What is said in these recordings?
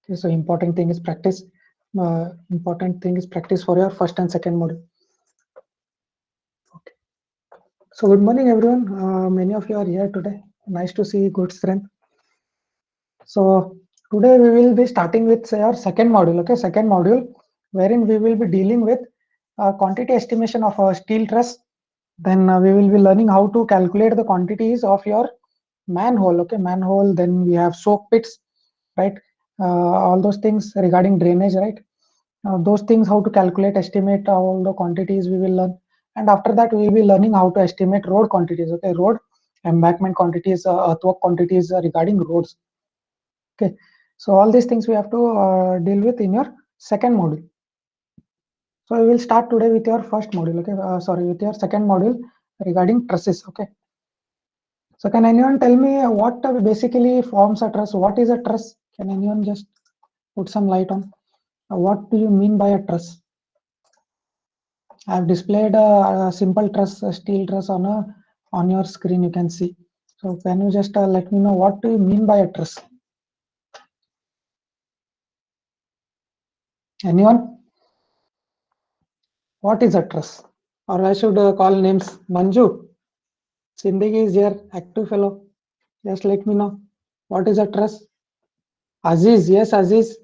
Okay, so important thing is practice. Important thing is practice for your first and second module. Okay. So good morning, everyone. Many of you are here today. Nice to see good strength. So today we will be starting with our second module. Okay, second module, wherein we will be dealing with quantity estimation of a steel truss. Then we will be learning how to calculate the quantities of your manhole. Okay, manhole. Then we have soak pits, right? All those things regarding drainage, right? Those things, how to calculate, estimate all the quantities we will learn. And after that, we will be learning how to estimate road quantities. Okay, road embankment quantities, earthwork quantities regarding roads. Okay, so all these things we have to deal with in your second module. So we will start today with your first module. Okay, sorry, with your second module regarding trusses. Okay, so can anyone tell me what basically forms a truss? What is a truss? Can anyone just put some light on? What do you mean by a truss? I have displayed a simple truss, a steel truss on your screen. You can see. So can you just let me know what do you mean by a truss? Anyone? What is a truss? Or I should call names. Manju, Sindhi is here, active fellow. Just let me know. What is a truss? Aziz, yes, Aziz.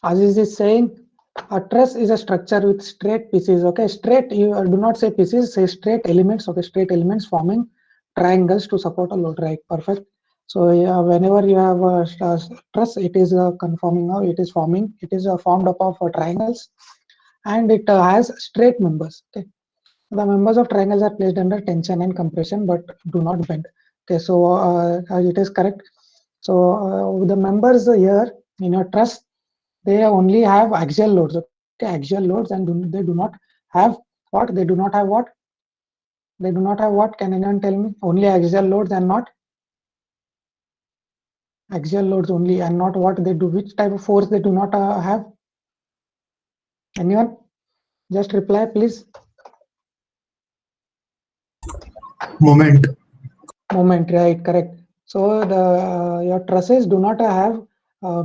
Aziz is saying a truss is a structure with straight pieces. Okay, straight, you do not say pieces, say straight elements. Okay, straight elements forming triangles to support a load, right? Perfect. So yeah, whenever you have a truss, it is conforming now, it is forming, it is formed up of triangles, and it has straight members. Okay, the members of triangles are placed under tension and compression but do not bend. Okay, so it is correct. So the members here in your truss, they only have axial loads. Okay, axial loads, and they do not have what? They do not have what? They do not have what? Can anyone tell me? Only axial loads and not axial loads only, and not what they do. Which type of force they do not have? Anyone? Just reply, please. Moment. Moment, right? Correct. So the your trusses do not have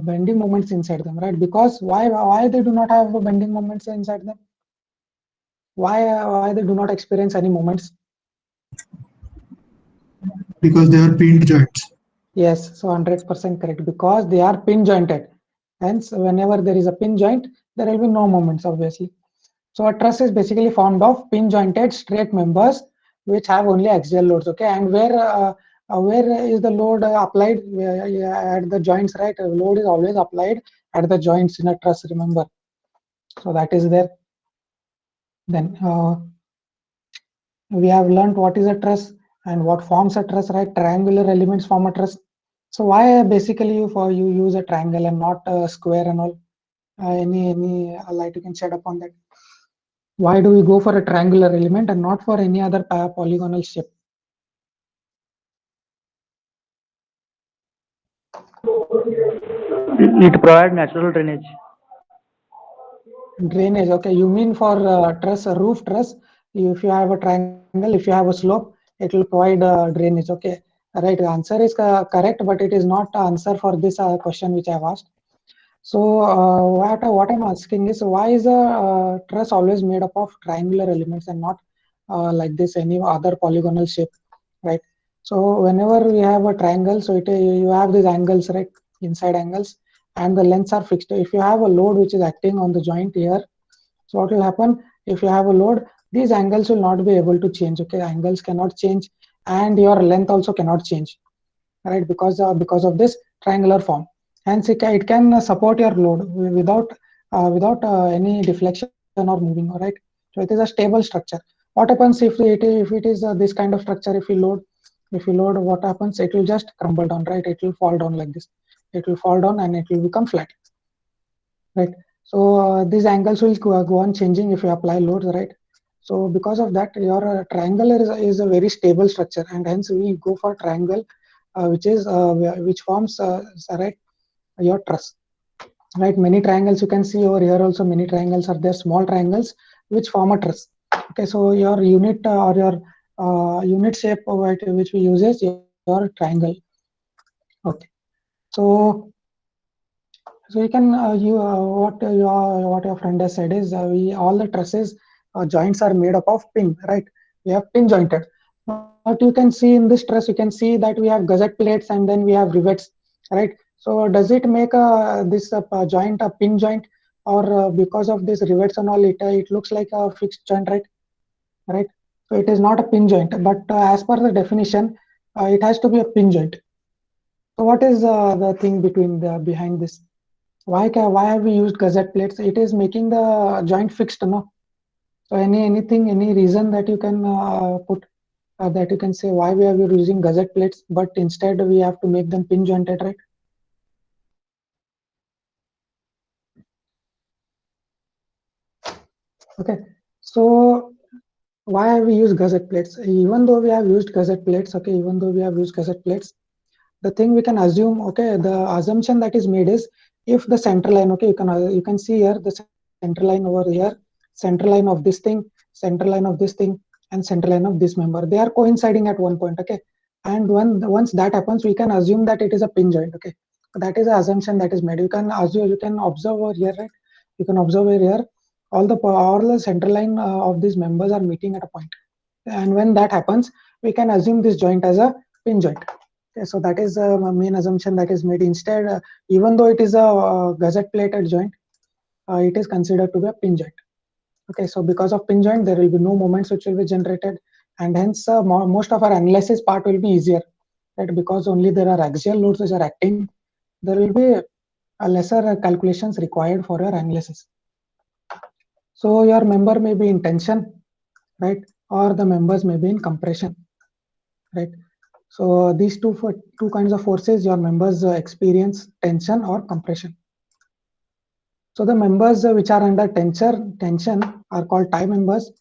bending moments inside them, right? Because why they do not have bending moments inside them? Why they do not experience any moments? Because they are pinned joints. Yes, so 100% correct, because they are pin jointed. Hence, whenever there is a pin joint, there will be no moments, obviously. So a truss is basically formed of pin jointed straight members which have only axial loads. Okay, and where is the load applied? Yeah, at the joints, right? Load is always applied at the joints in a truss. Remember, so that is there. Then we have learned what is a truss and what forms a truss, right? Triangular elements form a truss. So why basically you use a triangle and not a square and all? Any light you can shed upon that? Why do we go for a triangular element and not for any other polygonal shape? It provides natural drainage. Drainage, okay. You mean for truss, a roof truss, if you have a triangle, if you have a slope, it will provide drainage, okay. Right, the answer is correct, but it is not the answer for this question which I have asked. So what I'm asking is, why is a truss always made up of triangular elements and not like this any other polygonal shape, right? So whenever we have a triangle, so you have these angles, right? Inside angles, and the lengths are fixed. If you have a load which is acting on the joint here, so what will happen? If you have a load, these angles will not be able to change. Okay, angles cannot change, and your length also cannot change, right? Because of this triangular form. Hence, it can support your load without any deflection or moving. All right. So it is a stable structure. What happens if it is this kind of structure? If you load, what happens? It will just crumble down, right? It will fall down like this. It will fall down and it will become flat, right? So these angles will go on changing if you apply loads, right? So because of that, your triangle is a very stable structure, and hence we go for triangle, which forms right, your truss, right? Many triangles you can see over here. Also, many triangles are there, small triangles which form a truss. Okay, so your unit or your unit shape which we use is your triangle. Okay, so you can what your friend has said is we all the trusses joints are made up of pin, right? We have pin jointed. But you can see in this truss, you can see that we have gusset plates and then we have rivets, right? So does it make this joint a pin joint, or because of this rivets and all, it looks like a fixed joint, right? Right. So it is not a pin joint, but as per the definition, it has to be a pin joint. So what is the thing behind this? Why have we used gusset plates? It is making the joint fixed, no? So any reason that you can put that you can say why we are using gusset plates, but instead we have to make them pin jointed, right? Okay. So why have we used gusset plates? Even though we have used gusset plates, okay, even though we have used gusset plates, the thing we can assume, okay, the assumption that is made is if the center line, okay, you can see here the center line over here, center line of this thing, center line of this thing, and center line of this member, they are coinciding at one point, okay. And once that happens, we can assume that it is a pin joint, okay. That is the assumption that is made. You can assume, you can observe over here, right? You can observe over here, all the center line of these members are meeting at a point, and when that happens, we can assume this joint as a pin joint. Okay, so that is a main assumption that is made. Instead, even though it is a gusset plated joint, it is considered to be a pin joint. Okay, so because of pin joint, there will be no moments which will be generated, and hence most of our analysis part will be easier, right? Because only there are axial loads which are acting, there will be a lesser calculations required for your analysis. So your member may be in tension, right? Or the members may be in compression, right? So these two kinds of forces your members experience tension or compression. So the members which are under tension are called tie members,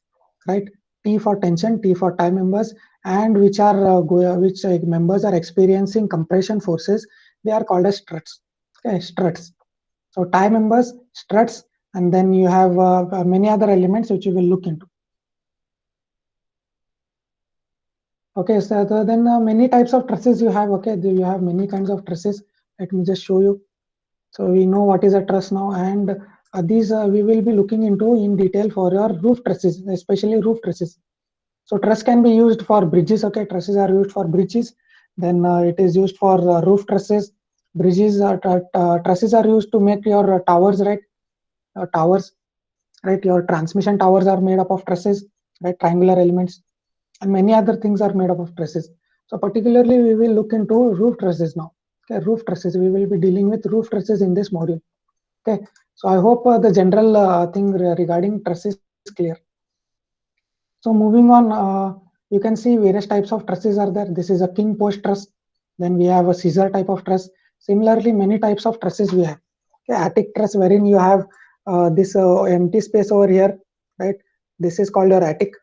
right? T for tension, T for tie members, and which members are experiencing compression forces, they are called as struts. Okay, struts. So tie members, struts, and then you have many other elements which you will look into. Okay, so then many types of trusses you have. Okay, you have many kinds of trusses. Let me just show you. So we know what is a truss now, and these we will be looking into in detail for your roof trusses, especially roof trusses. So truss can be used for bridges. Okay, trusses are used for bridges. Then it is used for roof trusses. Bridges, trusses are used to make your towers, right? Towers, right? Your transmission towers are made up of trusses, right? Triangular elements, and many other things are made up of trusses. So particularly we will look into roof trusses now. Okay, roof trusses. We will be dealing with roof trusses in this module. Okay, so I hope the general thing regarding truss is clear. So moving on, you can see various types of trusses are there. This is a king post truss. Then we have a scissor type of truss. Similarly, many types of trusses we have. Okay, attic truss, wherein you have this empty space over here, right? This is called your attic.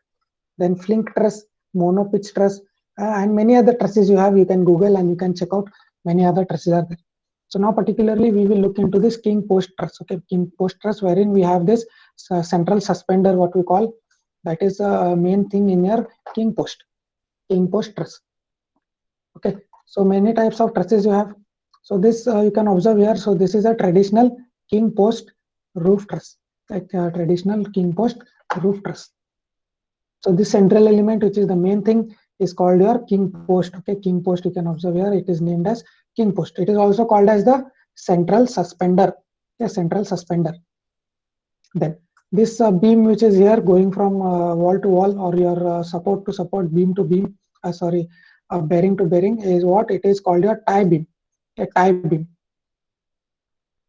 Then flink truss, mono pitch truss, and many other trusses you have. You can Google and you can check out many other trusses are there. So now particularly we will look into this king post truss. Okay, king post truss, wherein we have this central suspender, what we call, that is the main thing in your king post truss. Okay, so many types of trusses you have. So this you can observe here. So this is a traditional king post roof truss, like traditional king post roof truss. So this central element, which is the main thing, is called your king post. Okay, king post, you can observe here, it is named as king post. It is also called as the central suspender. Okay, central suspender. Then this beam which is here going from wall to wall, or your support to support, beam to beam, bearing to bearing, is what it is called your tie beam. A tie beam.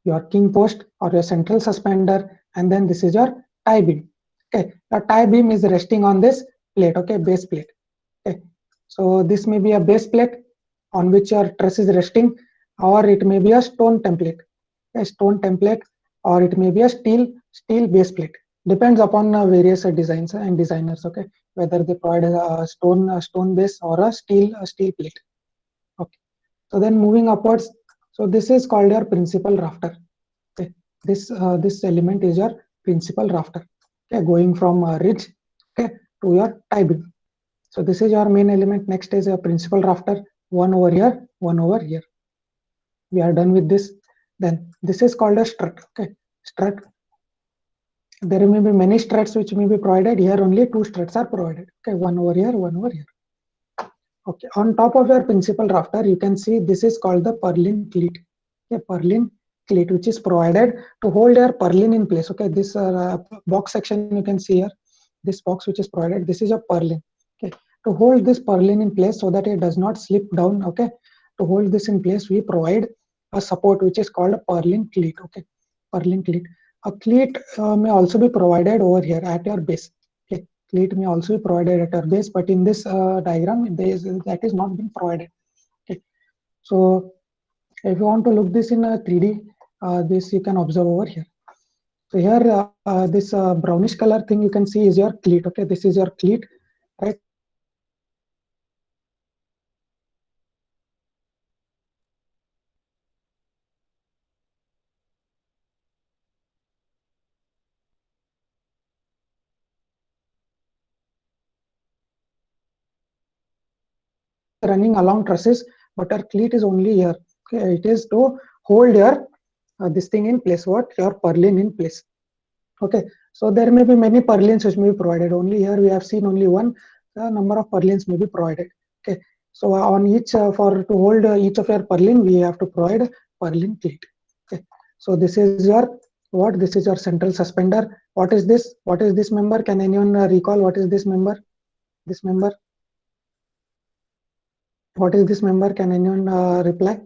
Your king post or your central suspender, and then this is your tie beam. Okay, the tie beam is resting on this plate. Okay, base plate. Okay, so this may be a base plate on which your truss is resting, or it may be a stone template. A stone template, or it may be a steel base plate. Depends upon various designs and designers. Okay, whether they provide a stone base or a steel plate. Okay, so then moving upwards, so this is called your principal rafter. Okay, this element is your principal rafter. Okay, going from ridge, okay, to your tie beam. So this is your main element. Next is your principal rafter. One over here, one over here. We are done with this. Then this is called a strut. Okay, strut. There may be many struts which may be provided. Here only two struts are provided. Okay, one over here, one over here. Okay, on top of your principal rafter, you can see this is called the purlin cleat. Okay, purlin cleat, which is provided to hold your purlin in place. Okay, this box section you can see here. This box which is provided, this is a purlin. Okay, to hold this purlin in place so that it does not slip down. Okay, to hold this in place, we provide a support which is called a purlin cleat. Okay, purlin cleat. A cleat may also be provided over here at your base. Okay, cleat may also be provided at your base, but in this diagram, that is not being provided. Okay, so if you want to look this in a 3D, this you can observe over here. So here, this brownish color thing you can see is your cleat. Okay, this is your cleat, right? Running along trusses, but our cleat is only here. Okay, it is to hold your this thing in place. What your purlin in place. Okay, so there may be many purlins which may be provided. Only here we have seen only one. The number of purlins may be provided. Okay, so on each for to hold each of your purlin, we have to provide purlin cleat. Okay, so this is your what? This is your central suspender. What is this? What is this member? Can anyone recall what is this member? This member. What is this member? Can anyone reply?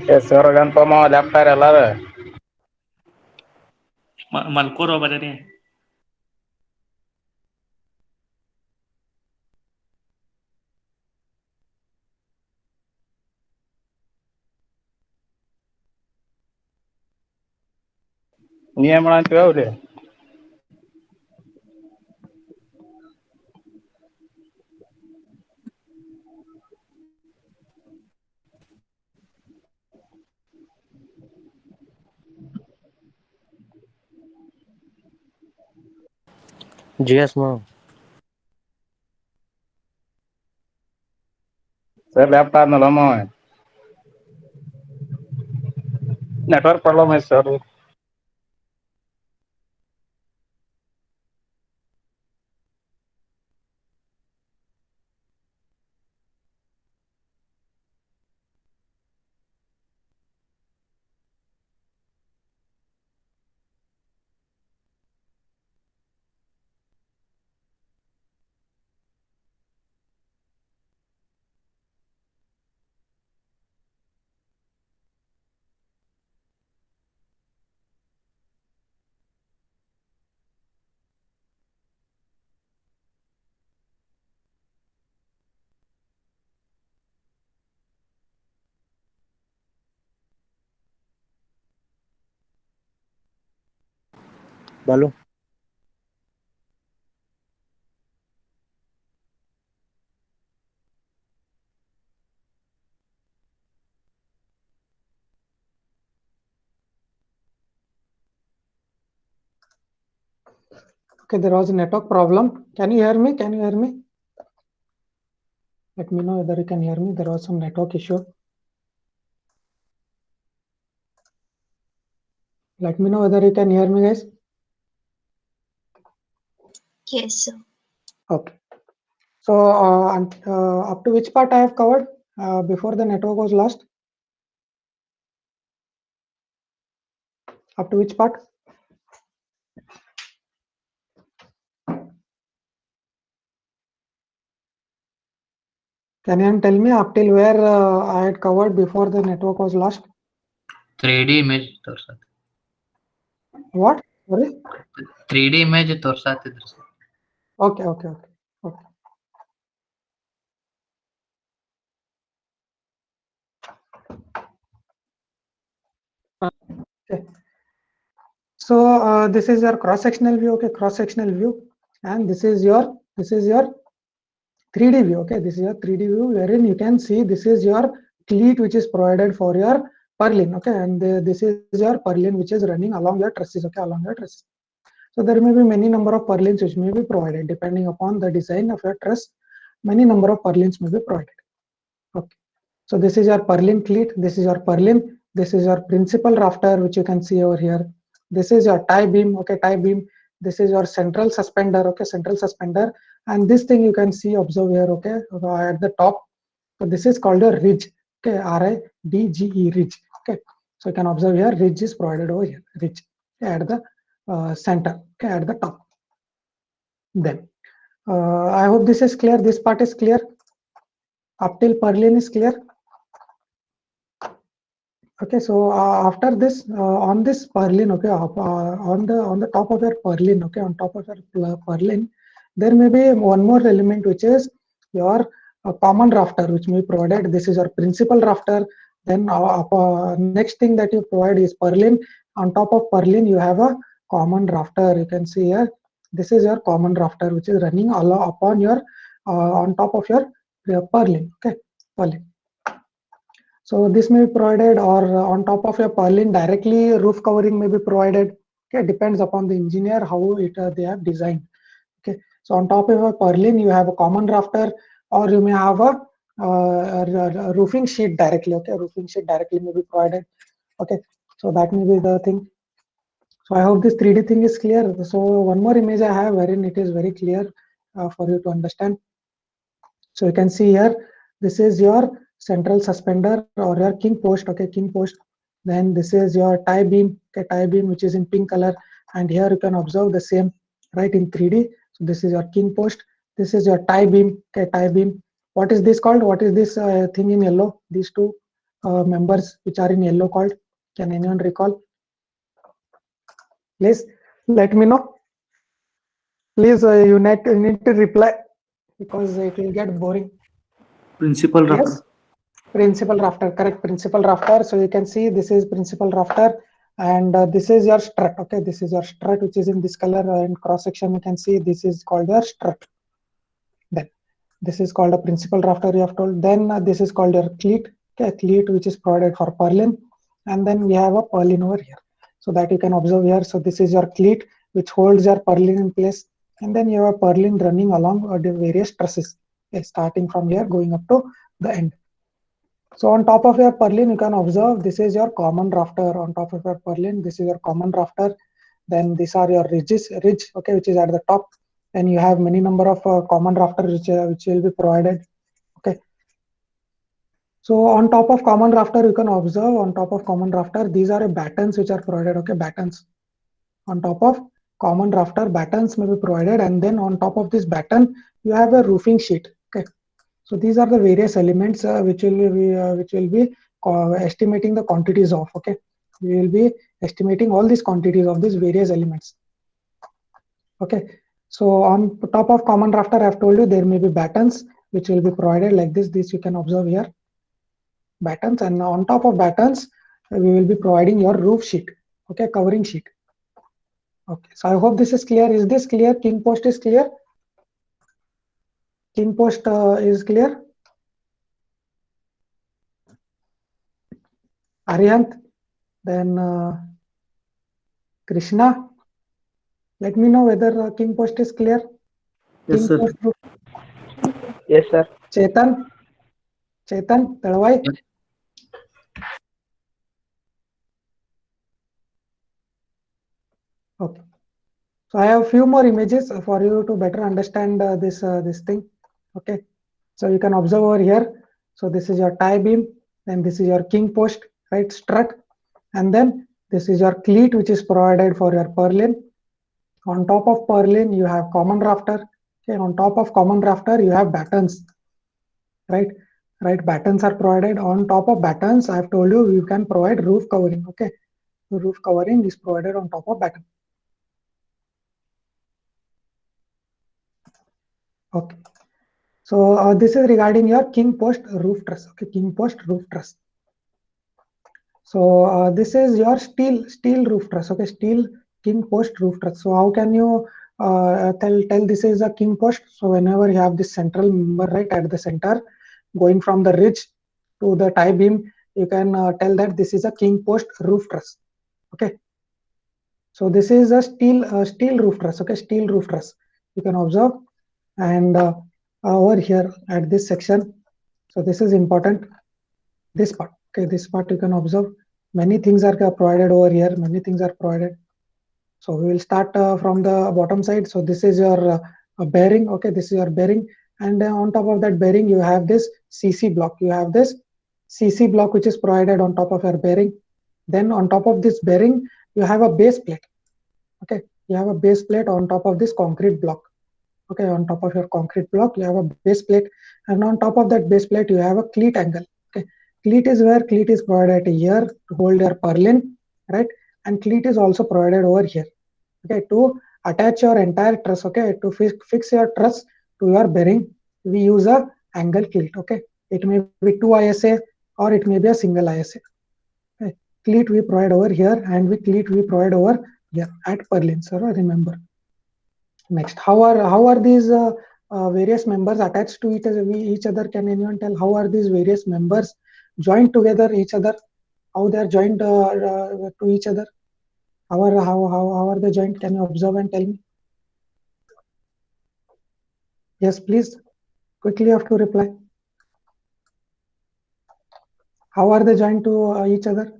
ಹೆಸರುಗಂತ left ಎಲ್ಲಾರ ಮಲ್ಕೋರೋ ಬರೀ ನೀ ಏನ್ ಮಾಡಂತೀವಿ ಅವ್ರಿ GS ma'am. Sir left ಆದ್ನಲ್ಲ network problem ಐತೆ sir Balu. Okay, there was a network problem. Can you hear me? Can you hear me? Let me know whether you can hear me. There was some network issue. Let me know whether you can hear me, guys. Yes, sir. Okay. So up to which part I have covered before the network was lost? Up to which part? Can you tell me up till where I had covered before the network was lost? 3D image ತೋರ್ಸತ್ತೆ. What? Sorry? 3D image ತೋರ್ಸತ್ತಿದ್ರು sir. Okay. Okay. So this is your cross-sectional view. Okay, cross-sectional view, and this is your 3D view. Okay, this is your 3D view wherein you can see this is your cleat which is provided for your purlin. Okay, and this is your purlin which is running along your trusses. Okay, along your trusses. So there may be many number of purlins which may be provided depending upon the design of your truss. Many number of purlins may be provided. Okay, so this is your purlin cleat. This is your purlin. This is your principal rafter which you can see over here. This is your tie beam. Okay, tie beam. This is your central suspender. Okay, central suspender. And this thing you can see, observe here. Okay, at the top. So this is called a ridge. Okay, RIDGE, ridge. Okay, so you can observe here, ridge is provided over here. Ridge, okay, at the center. Okay, at the top. Then I hope this is clear. This part is clear. Up till purlin is clear. Okay, so after this, on this purlin, okay, on the top of your purlin, okay, on top of your purlin, there may be one more element which is your common rafter which may be provided. This is your principal rafter. Then next thing that you provide is purlin. On top of purlin, you have a common rafter. You can see here. This is your common rafter which is running upon your on top of your purlin. Okay, purlin. So this may be provided, or on top of your purlin directly roof covering may be provided. Okay, depends upon the engineer how it they have designed. Okay, so on top of a purlin you have a common rafter, or you may have a roofing sheet directly. Okay, roofing sheet directly may be provided. Okay, so that may be the thing. So I hope this 3D thing is clear. So one more image I have wherein it is very clear for you to understand. So you can see here, this is your central suspender or your king post. Okay, king post. Then this is your tie beam. Okay, tie beam which is in pink color, and here you can observe the same right in 3D. So this is your king post. This is your tie beam. Okay, tie beam. What is this called? What is this thing in yellow? These two members which are in yellow called? Can anyone recall? Please let me know. Please you need to reply because it will get boring. Principal Yes, rafter. principal rafter, correct, principal rafter. So you can see this is principal rafter, and this is your strut. Okay, this is your strut which is in this color, and cross section you can see this is called your strut. Then this is called a principal rafter, you have told. Then this is called your cleat. Okay, cleat which is provided for purlin, and then we have a purlin over here, so that you can observe here. So this is your cleat which holds your purlin in place, and then you have a purlin running along the various trusses. Okay, starting from here going up to the end. So on top of your purlin, you can observe this is your common rafter. On top of your purlin, this is your common rafter. Then these are your ridge, okay, which is at the top. Then you have many number of common rafters which will be provided. Okay. So on top of common rafter, you can observe on top of common rafter, these are battens which are provided. Okay, battens. On top of common rafter, battens may be provided, and then on top of this batten, you have a roofing sheet. Okay. So these are the various elements which will be estimating the quantities of. Okay, we will be estimating all these quantities of these various elements. Okay, so on top of common rafter, I have told you there may be battens which will be provided like this. This you can observe here, battens, and on top of battens, we will be providing your roof sheet. Okay, covering sheet. Okay, so I hope this is clear. Is this clear? King post is clear. King post is clear. Ariant, then Krishna, Let me know whether king post is clear. Yes, King sir. post roof. Yes, sir. Chetan, Talwai. Yep. Okay. So I have a few more images for you to better understand this thing. Okay. So you can observe over here. So this is your tie beam, then this is your king post, right? Strut, and then this is your cleat, which is provided for your purlin. On top of purlin, you have common rafter. Okay. On top of common rafter, you have battens, right? Right. Battens are provided. On top of battens, I have told you you can provide roof covering. Okay. The roof covering is provided on top of batten. Okay. So this is regarding your king post roof truss. Okay, king post roof truss. So this is your steel roof truss. Okay, steel king post roof truss. So how can you tell this is a king post? So whenever you have this central member right at the center, going from the ridge to the tie beam, you can tell that this is a king post roof truss. Okay. So this is a steel roof truss. Okay, steel roof truss. You can observe, and over here at this section. So this is important. This part. Okay, this part you can observe. Many things are provided over here. Many things are provided. So we will start from the bottom side. So this is your bearing. Okay, this is your bearing, and on top of that bearing, you have this CC block. You have this CC block which is provided on top of your bearing. Then on top of this bearing, you have a base plate. Okay, you have a base plate on top of this concrete block. Okay, on top of your concrete block, you have a base plate, and on top of that base plate, you have a cleat angle. Okay, cleat is where cleat is provided here to hold your purlin, right? And cleat is also provided over here. Okay, to attach your entire truss. Okay, to fix your truss to your bearing, we use a angle cleat. Okay, it may be 2 ISA or it may be a single ISA. Okay, cleat we provide over here, and cleat we provide over here at purlin. So remember. Next, how are these various members attached to each other? Can anyone tell how are these various members joined together each other? How they are joined to each other? How are they joined? Can you observe and tell me? Yes, please. Quickly you have to reply. How are they joined to each other?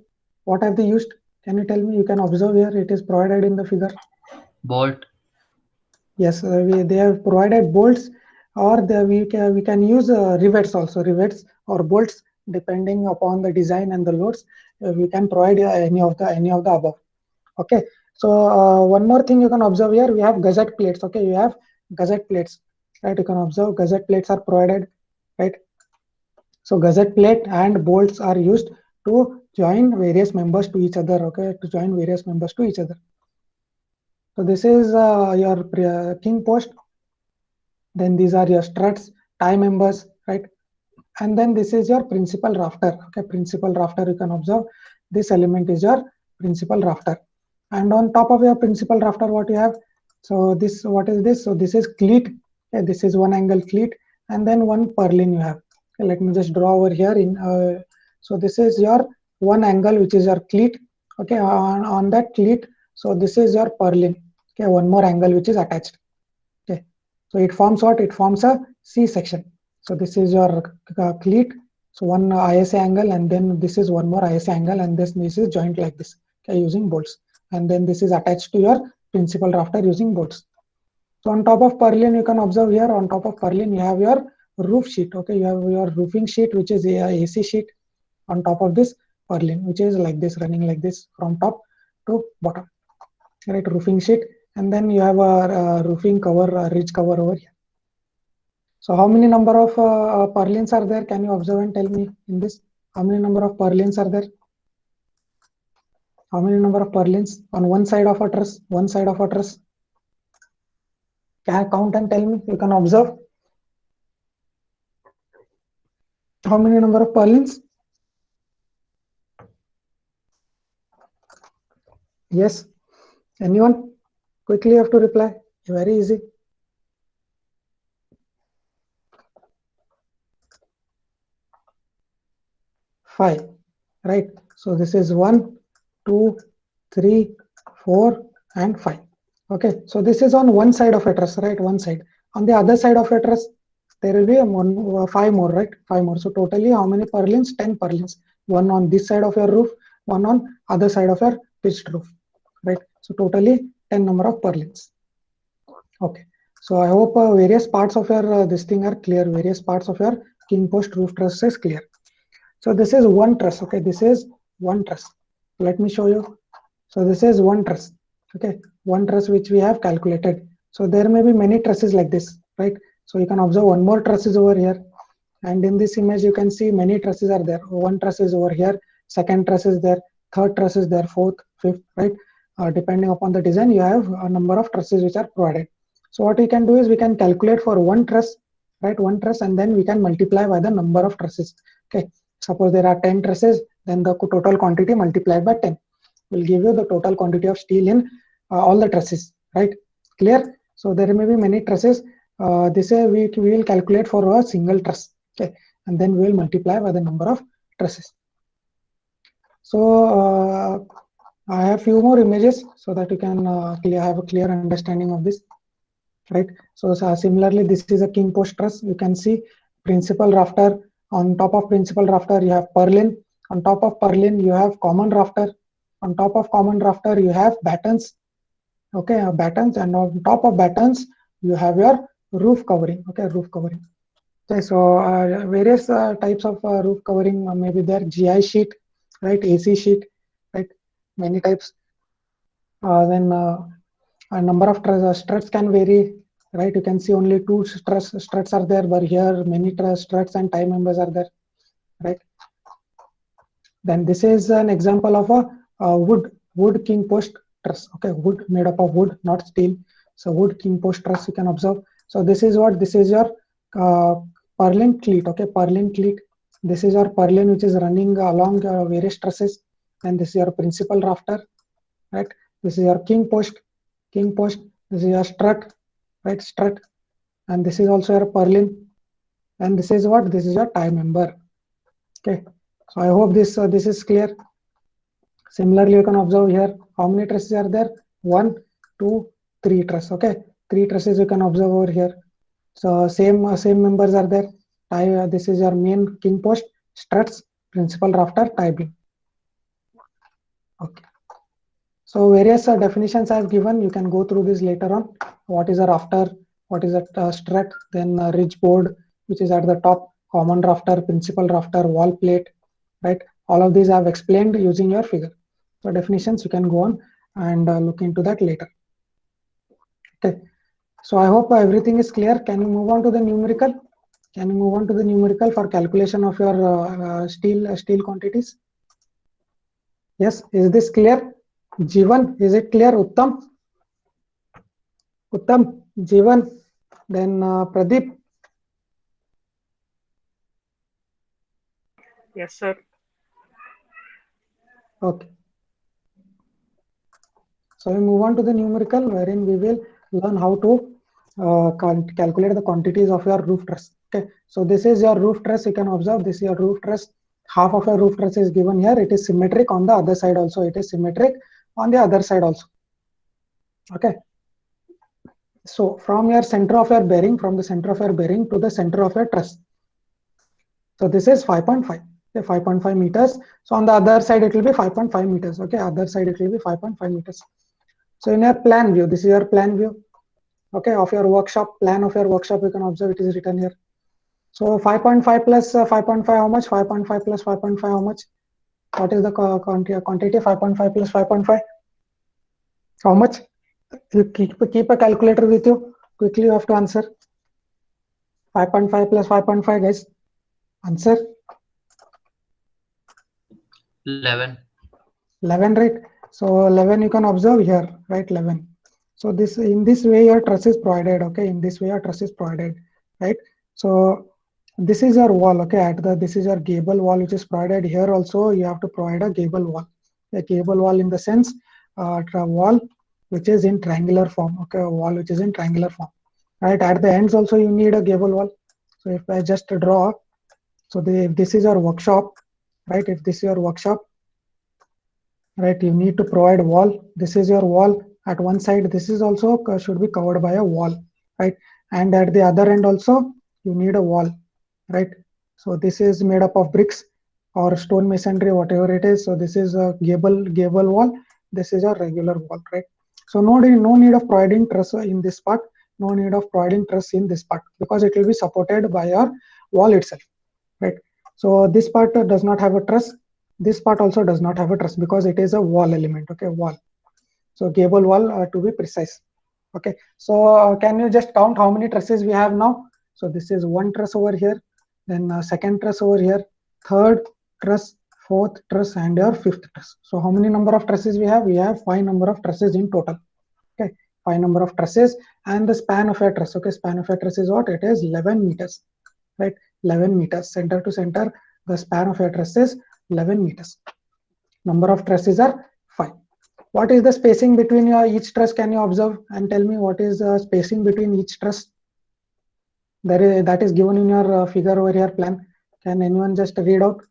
What have they used? Can you tell me? You can observe here. It is provided in the figure. Bolt. Yes, they have provided bolts, or we can use rivets also, rivets or bolts depending upon the design and the loads. We can provide any of the above. Okay. So one more thing you can observe here, we have gusset plates. Okay, you have gusset plates, right? You can observe gusset plates are provided, right? So gusset plate and bolts are used to join various members to each other. Okay, to join various members to each other. So this is your king post. Then these are your struts, tie members, right? And then this is your principal rafter. Okay, principal rafter, you can observe this element is your principal rafter. And on top of your principal rafter, what you have? So this, what is this? So this is cleat. Okay, this is one angle cleat, and then one purlin you have. Okay, let me just draw over here. So this is your one angle, which is your cleat. Okay, on that cleat. So this is your purlin. Okay, one more angle which is attached. Okay, so it forms what? It forms a C section. So this is your cleat. So one ISA angle, and then this is one more ISA angle, and this is joint like this. Okay, using bolts, and then this is attached to your principal rafter using bolts. So on top of purlin, you can observe here. On top of purlin, you have your roof sheet. Okay, you have your roofing sheet, which is a AC sheet. On top of this purlin, which is like this, running like this from top to bottom. Right, roofing sheet, and then you have a roofing cover, ridge cover over here. So how many number of purlins are there? Can you observe and tell me in this? How many number of purlins are there? How many number of purlins on one side of a truss? One side of a truss. Can I count and tell me? You can observe. How many number of purlins? Yes. Anyone? Quickly you have to reply. Very easy. Five. Right. So this is 1, 2, 3, 4, and 5. Okay, so this is on one side of a truss, right? One side. On the other side of a truss, there will be five more, right? Five more. So totally, how many purlins? 10 purlins. One on this side of your roof, one on other side of your pitched roof, right? So totally 10 number of purlins. Okay. So I hope various parts of your this thing are clear. Various parts of your king post roof truss is clear. So this is one truss. Okay, this is one truss. Let me show you. So this is one truss. Okay, one truss which we have calculated. So there may be many trusses like this, right? So you can observe one more truss is over here, and in this image you can see many trusses are there. One truss is over here, second truss is there, third truss is there, fourth, fifth, right? Depending upon the design, you have a number of trusses which are provided. So what we can do is we can calculate for one truss, right? One truss, and then we can multiply by the number of trusses. Okay, suppose there are 10 trusses, then the total quantity multiplied by 10 will give you the total quantity of steel in all the trusses, right? Clear? So there may be many trusses. This we will calculate for a single truss, okay, and then we will multiply by the number of trusses. So I have few more images so that you can have a clear understanding of this, right? So similarly, this is a king post truss. You can see principal rafter. On top of principal rafter, you have purlin. On top of purlin, you have common rafter. On top of common rafter, you have battens. Okay, battens, and on top of battens, you have your roof covering. Okay, roof covering. Okay, so various types of roof covering may be there. GI sheet, right? AC sheet, right? Many types. Then a number of struts can vary, right? You can see only two struts are there, but here many struts and tie members are there, right? Then this is an example of a wood king post truss. Okay, wood made up of wood, not steel. So wood king post truss you can observe. So this is what, this is your purlin cleat. Okay, purlin cleat. This is your purlin which is running along various trusses, and this is your principal rafter, right? This is your king post. This is your strut, right? Strut, and this is also your purlin, and this is what, this is your tie member. Okay, so I hope this is clear. Similarly, you can observe here how many trusses are there. 1, 2, 3 trusses. Okay, 3 trusses you can observe over here. So same members are there. Tie, this is your main king post, struts, principal rafter, tie beam. Okay. So various definitions I have given. You can go through this later on. What is a rafter? What is a strut? Then ridge board, which is at the top. Common rafter, principal rafter, wall plate, right? All of these I have explained using your figure. So definitions you can go on and look into that later. Okay. So I hope everything is clear. Can you move on to the numerical? Can you move on to the numerical for calculation of your steel quantities? Yes. Is this clear? Jivan, is it clear? Uttam, Jivan, then Pradeep. Yes, sir. Okay. So we move on to the numerical, wherein we will learn how to calculate the quantities of your roof truss. Okay. So this is your roof truss. You can observe this is your roof truss. Half of your roof truss is given here. It is symmetric on the other side also. It is symmetric on the other side also. Okay. So from your center of your bearing, from the center of your bearing to the center of your truss. So this is 5.5. Okay, 5.5 meters. So on the other side it will be 5.5 meters. Okay, other side it will be 5.5 meters. So in your plan view, this is your plan view. Okay, of your workshop, plan of your workshop, you can observe it is written here. So 5.5 plus 5.5 how much? 5.5 plus 5.5 how much? What is the quantity? 5.5 plus 5.5 how much? You keep a calculator with you. Quickly you have to answer. 5.5 plus 5.5 guys. Answer. 11. 11, right? So 11 you can observe here, right? 11. So this, in this way your truss is provided. Okay, in this way your truss is provided, right? So this is your wall. Okay, at the, this is your gable wall which is provided. Here also you have to provide a gable wall. A gable wall in the sense wall which is in triangular form. Okay, a wall which is in triangular form, right? At the ends also you need a gable wall. So if I just draw, so if this is your workshop, right? If this is your workshop, right, you need to provide wall. This is your wall, At one side, this is also should be covered by a wall, right? And at the other end also, you need a wall, right? So this is made up of bricks or stone masonry, whatever it is. So this is a gable wall. This is a regular wall, right? So no need of providing truss in this part. No need of providing truss in this part because it will be supported by your wall itself, right? So this part does not have a truss. This part also does not have a truss because it is a wall element, okay, wall. So gable wall to be precise. Okay, so can you just count how many trusses we have now? So this is one truss over here, then second truss over here, third truss, fourth truss, and your fifth truss. So how many number of trusses we have? We have 5 number of trusses in total. Okay, 5 number of trusses, and the span of a truss. Okay, span of a truss is what? It is 11 meters, right? 11 meters, center to center. The span of a truss is 11 meters. Number of trusses are 5. What is the spacing between each truss? Can you observe and tell me what is the spacing between each truss? That is given in your figure over here plan. Can anyone just read out?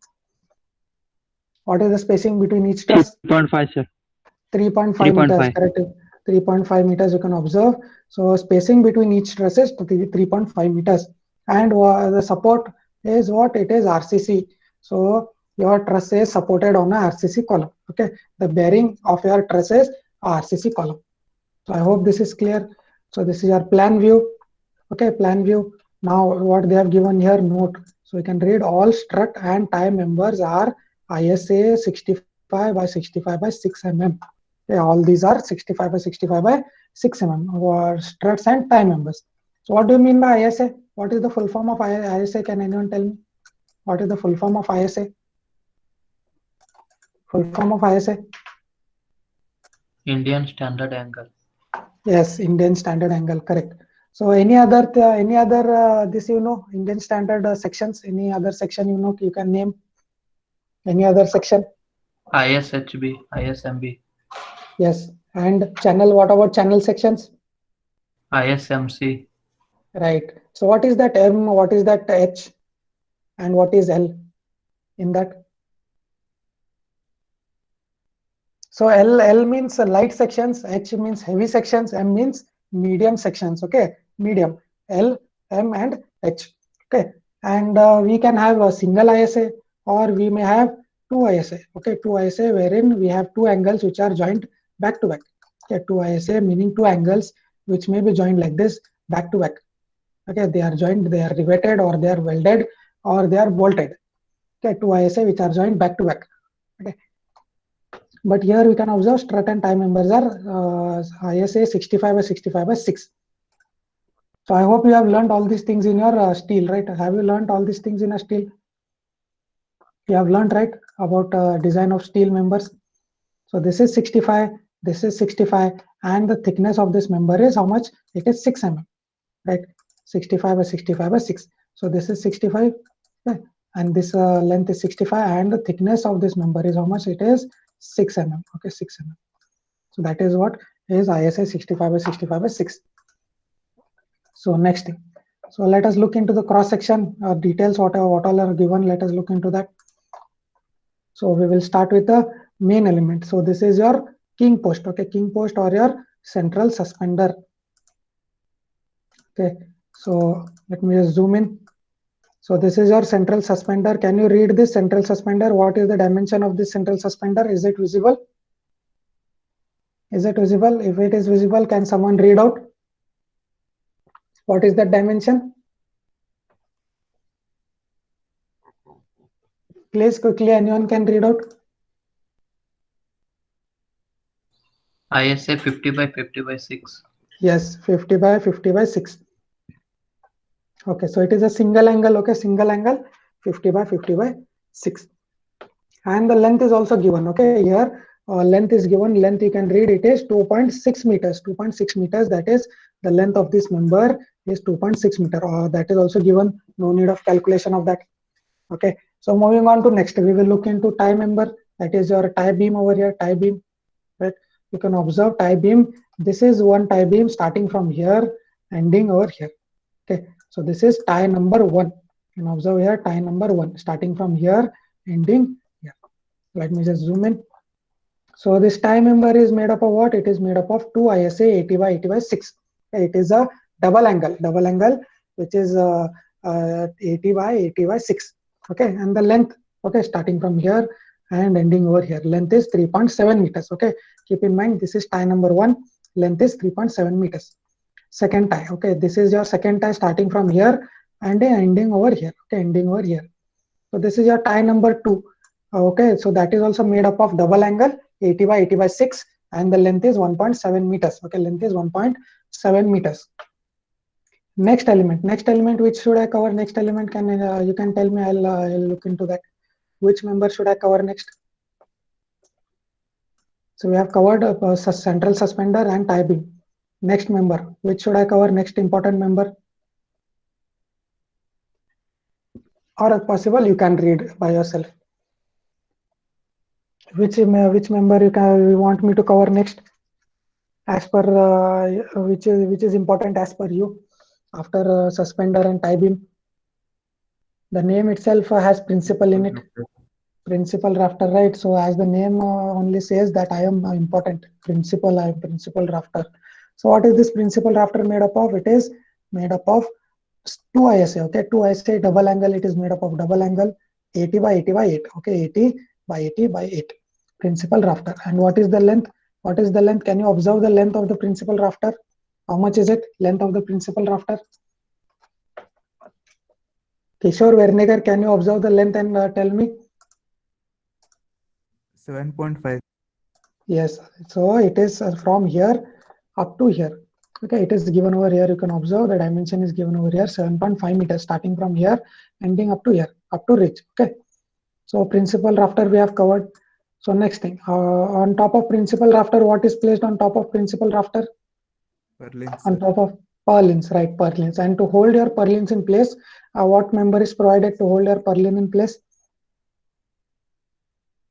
What is the spacing between each truss? 3.5, sir. 3.5 meters, correct? 3.5 meters you can observe. So spacing between each truss is 3.5 meters. And the support is what? It is RCC. So your truss is supported on a RCC column. Okay, the bearing of your truss is RCC column. So I hope this is clear. So this is your plan view. Okay, plan view. Now what they have given here, note. So you can read all strut and tie members are ISA 65 by 65 by 6 mm. Okay, all these are 65 by 65 by 6 mm or struts and tie members. So what do you mean by ISA? What is the full form of ISA? Can anyone tell me? What is the full form of ISA? Full form of ISA? Indian Standard Angle. Yes, Indian Standard Angle, correct. So any other this you know, Indian Standard sections? Any other section you know you can name? Any other section? ISHB, ISMB, Yes. And channel, what about channel sections? ISMC, Right. So what is that M? What is that H? And what is L in that? So L means light sections, H means heavy sections, M means medium sections. Okay, medium. L, M, and H. Okay, and we can have a single ISA or we may have two ISA. Okay, two ISA wherein we have two angles which are joined back to back. Okay, two ISA meaning two angles which may be joined like this back to back. Okay, they are joined, they are riveted, or they are welded, or they are bolted. Okay, two ISA which are joined back to back. Okay. But here we can observe strut and tie members are ISA 65 by 65 by 6. So I hope you have learned all these things in your steel, right? Have you learned all these things in a steel? You have learned, right, about design of steel members. So this is 65, this is 65, and the thickness of this member is how much? It is 6 mm, right? 65 by 65 by 6. So this is 65, okay, and this length is 65, and the thickness of this member is how much? It is 6 mm. Okay, 6 mm. So that is what is ISA 65 by 65 by 6. So next thing. So let us look into the cross section details. What all are given? Let us look into that. So we will start with the main element. So this is your king post. Okay, king post or your central suspender. Okay. So let me just zoom in. So this is your central suspender. Can you read this central suspender? What is the dimension of this central suspender? Is it visible? Is it visible? If it is visible, can someone read out? What is that dimension? Please quickly, anyone can read out? ISA 50 by 50 by 6. Yes, 50 by 50 by 6. Okay, so it is a single angle. Okay, single angle 50 by 50 by 6. And the length is also given. Okay, here length is given. Length you can read, it is 2.6 meters. 2.6 meters, that is the length of this member is 2.6 meter. That is also given. No need of calculation of that. Okay, so moving on to next, we will look into tie member. That is your tie beam over here. Tie beam, right? You can observe tie beam. This is one tie beam starting from here, ending over here. Okay, so this is tie number 1. You can observe here tie number 1 starting from here, ending here. Let me just zoom in. So this tie member is made up of what? It is made up of two ISA 80 by 80 by 6. It is a double angle which is 80 by 80 by 6. Okay, and the length, okay, starting from here and ending over here, length is 3.7 meters. Okay, keep in mind this is tie number 1, length is 3.7 meters. Second tie, okay, this is your second tie starting from here and ending over here. Okay, ending over here. So this is your tie number 2. Okay, so that is also made up of double angle 80 by 80 by 6, and the length is 1.7 meters. Okay, length is 1.7 meters. Next element, which should I cover? Next element, can you can tell me? I'll look into that. Which member should I cover next? So we have covered central suspender and tie beam. Next member, which should I cover? Next important member, or if possible, you can read by yourself. Which member you want me to cover next? As per which is important as per you after suspender and tie beam? The name itself has principal in it. Principal rafter, right? So as the name only says that I am important principal, I am principal rafter. So what is this principal rafter made up of? It is made up of two ISA. Okay, two ISA double angle. It is made up of double angle 80 by 80 by 8. Okay, 80 by 80 by 8. Principal rafter. And what is the length? What is the length? Can you observe the length of the principal rafter? How much is it? Length of the principal rafter? Kishore Verniger, can you observe the length and tell me? 7.5. Yes, so it is from here up to here. Okay, it is given over here. You can observe the dimension is given over here, 7.5 meters, starting from here, ending up to here, up to ridge. Okay, so principal rafter we have covered. So next thing, on top of principal rafter, what is placed on top of principal rafter? Purlins, On sir. top of purlins, right? Purlins. And to hold your purlins in place, what member is provided to hold your purlin in place?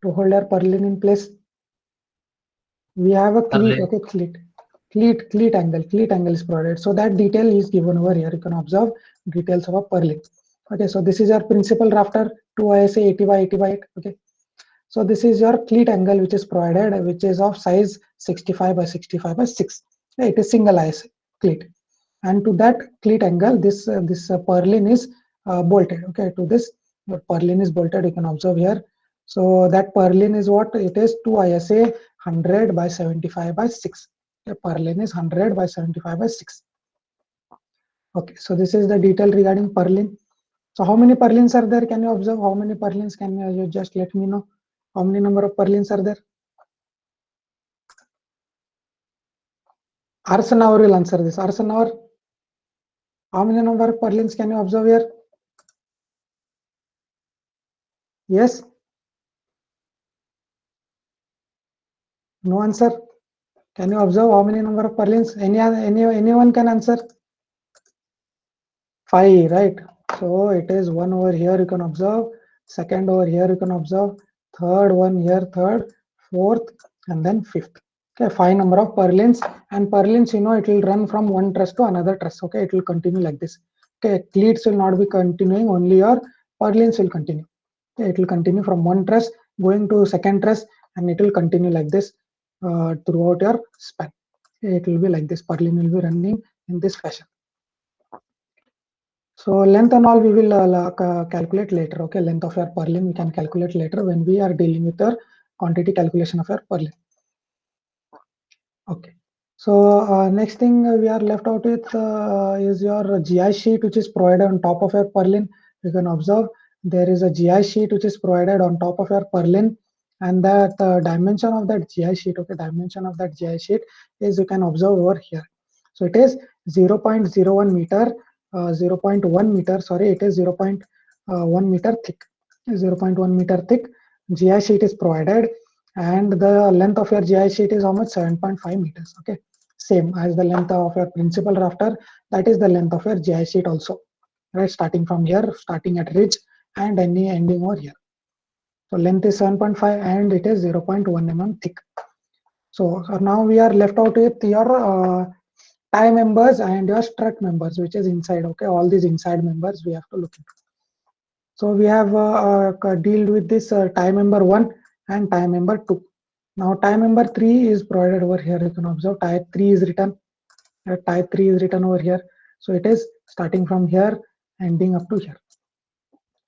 To hold your purlin in place, we have a cleat. Purlin. Okay, cleat angle is provided. So that detail is given over here. You can observe details of a purlin. Okay, so this is your principal rafter, 2 ISA 80 by 80 by 8. Okay, so this is your cleat angle which is provided, which is of size 65 by 65 by 6. Okay, it is single ISA cleat, and to that cleat angle, this purlin is bolted. Okay, to this purlin is bolted. You can observe here. So that purlin is what? It is 2 ISA 100 by 75 by 6. Okay, purlin is 100 by 75 by 6. Okay, so this is the detail regarding purlin. So how many purlins are there? Can you observe how many purlins? Can you just let me know how many number of purlins are there? Arsenauer will answer this. Arsenauer, how many number of purlins can you observe here? Yes? No answer. Can you observe how many number of purlins? Anyone can answer? 5, right? So it is 1 over here you can observe, second over here you can observe, third one here, third, fourth, and then fifth. Okay, 5 number of purlins, and purlins, you know, it will run from one truss to another truss. Okay, it will continue like this. Okay, cleats will not be continuing, only your purlins will continue. Okay, it will continue from one truss going to second truss, and it will continue like this throughout your span. Okay, it will be like this. Purlin will be running in this fashion. So length and all we will calculate later. Okay, length of your purlin we can calculate later when we are dealing with the quantity calculation of your purlin. Okay, so next thing we are left out with is your GI sheet which is provided on top of your purlin. You can observe there is a GI sheet which is provided on top of your purlin, and that dimension of that GI sheet. Okay, dimension of that GI sheet is, you can observe over here. So it is 0.01 meter. 0.1 meter, sorry, it is 0.1 meter thick. 0.1 meter thick GI sheet is provided, and the length of your GI sheet is how much? 7.5 meters. Okay, same as the length of your principal rafter. That is the length of your GI sheet also, right? Starting from here, starting at ridge and ending over here. So length is 7.5 and it is 0.1 mm thick. So now we are left out with your tie members and your strut members, which is inside. Okay, all these inside members we have to look into. So we have dealt with this tie member 1 and tie member 2. Now tie member 3 is provided over here. You can observe tie 3 is written. Tie 3 is written over here. So it is starting from here, ending up to here.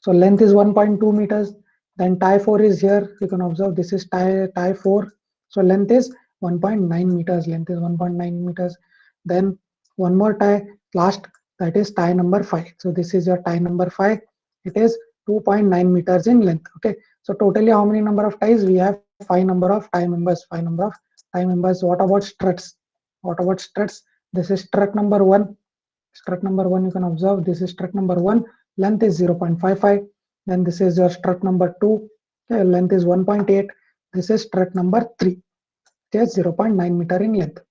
So length is 1.2 meters. Then tie 4 is here. You can observe this is tie 4. So length is 1.9 meters. Length is 1.9 meters. Then one more tie, last, that is tie number 5. So this is your tie number 5. It is 2.9 meters in length. Okay. So totally how many number of ties? We have 5 number of tie members. 5 number of tie members. What about struts? What about struts? This is strut number 1. Strut number 1, you can observe this is strut number 1. Length is 0.55. Then this is your strut number 2. Okay, length is 1.8. This is strut number 3. It is 0.9 meter in length.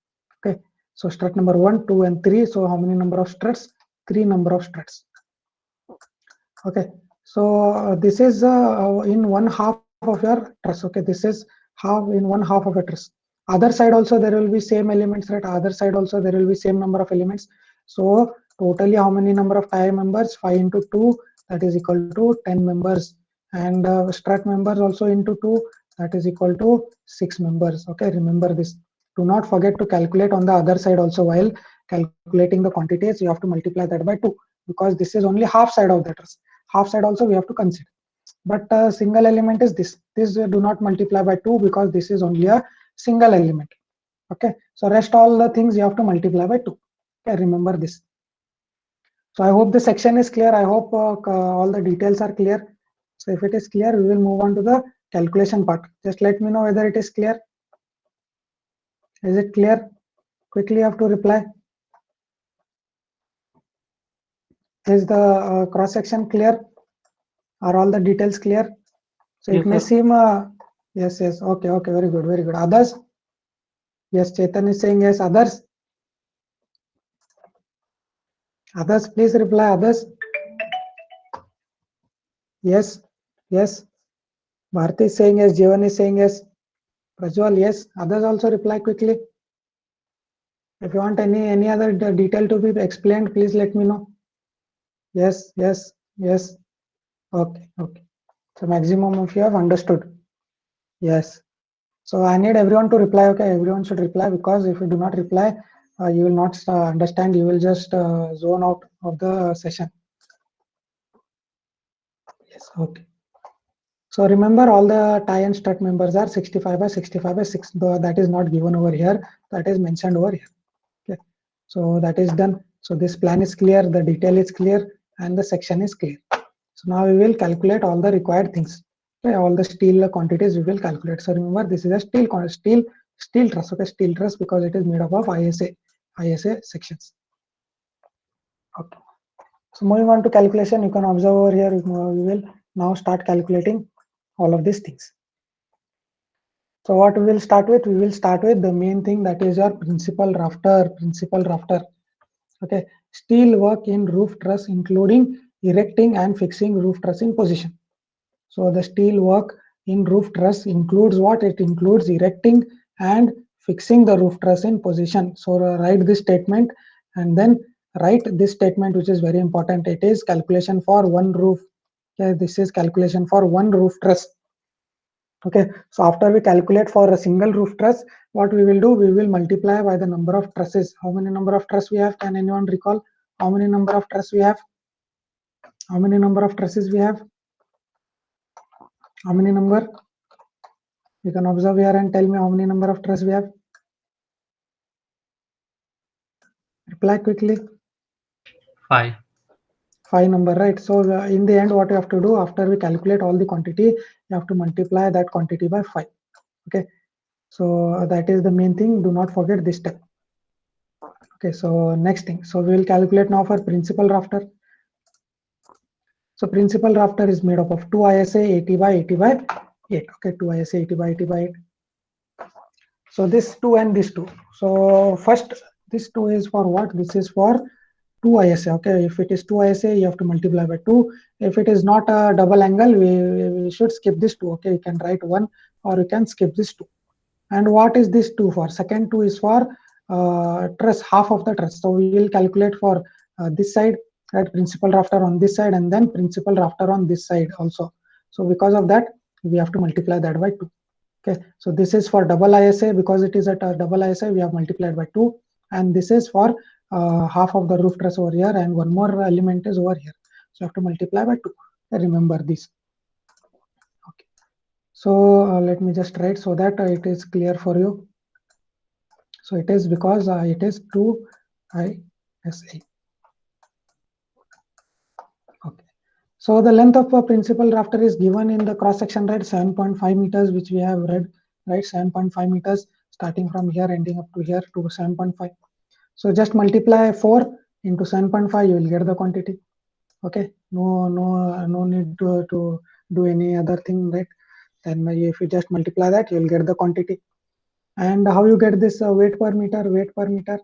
Okay. So strut number 1, 2, and 3. So how many number of struts? 3 number of struts. Okay. So this is in one half of your truss. Okay. This is in one half of a truss. Other side also there will be same elements, right? Other side also there will be same number of elements. So totally how many number of tie members? 5 into 2, that is equal to 10 members. And strut members also into 2, that is equal to 6 members. Okay, remember this. Do not forget to calculate on the other side also. While calculating the quantities, you have to multiply that by 2, because this is only half side of the truss. Half side also we have to consider. But single element is this. This do not multiply by 2 because this is only a single element. Okay, so rest all the things you have to multiply by 2. Okay, remember this. So I hope the section is clear. I hope all the details are clear. So if it is clear, we will move on to the calculation part. Just let me know whether it is clear. Is it clear? Quickly you have to reply. Is the cross section clear? Are all the details clear? So Yes, it may sir. seem yes, okay, very good. Others? Yes, Chetan is saying yes. Others? Others, please reply. Others? Yes. Bharti is saying yes. Jeevan is saying yes. Prajwal, yes. Others also reply quickly. If you want any other detail to be explained, please let me know. Yes. Okay. So maximum of you have understood. Yes. So I need everyone to reply. Okay, everyone should reply, because if you do not reply, you will not understand. You will just zone out of the session. Yes. Okay. So remember, all the tie and strut members are 65 by 65 by 6. That is not given over here. That is mentioned over here. Okay. So that is done. So this plan is clear, the detail is clear, and the section is clear. So now we will calculate all the required things. Okay, all the steel quantities we will calculate. So remember, this is a steel truss. Okay, steel truss, because it is made up of ISA sections. Okay. So moving on to calculation, you can observe over here. We will now start calculating all of these things. So what we will start with? We will start with the main thing, that is your principal rafter. Okay, steel work in roof truss, including erecting and fixing roof truss in position. So the steel work in roof truss includes what? It includes erecting and fixing the roof truss in position. So write this statement, and then write this statement, which is very important. It is calculation for one roof. Okay, this is calculation for one roof truss. Okay, so after we calculate for a single roof truss, what we will do? We will multiply by the number of trusses. How many number of truss we have? Can anyone recall how many number of truss we have? How many number of trusses we have? How many number? You can observe here and tell me how many number of truss we have. Reply quickly. 5. 5 number, right? So in the end, what you have to do, after we calculate all the quantity, you have to multiply that quantity by 5. Okay, so that is the main thing. Do not forget this step. Okay, so next thing. So we will calculate now for principal rafter. So principal rafter is made up of 2 ISA 80 by 80 by 8. Okay, 2 ISA 80 by 80 by 8. So this 2 and this 2. So first, this 2 is for what? This is for 2 ISA. Okay, if it is 2 ISA, you have to multiply by 2. If it is not a double angle, we should skip this 2. Okay, you can write 1, or you can skip this 2. And what is this 2 for? Second 2 is for truss, half of the truss. So we will calculate for this side, right? Principal rafter on this side, and then principal rafter on this side also. So because of that, we have to multiply that by 2. Okay, so this is for double ISA. Because it is at a double ISA, we have multiplied by 2, and this is for half of the roof truss over here, and one more element is over here, so you have to multiply by 2. Remember this. Okay, so let me just write so that it is clear for you. So it is because it is 2 ISA. Okay, so the length of a principal rafter is given in the cross section, right? 7.5 meters, which we have read, right? 7.5 meters starting from here ending up to here to 7.5. So just multiply 4 into 7.5, you will get the quantity. Okay, no need to do any other thing, right? Then if you just multiply that, you will get the quantity. And how you get this weight per meter? Weight per meter,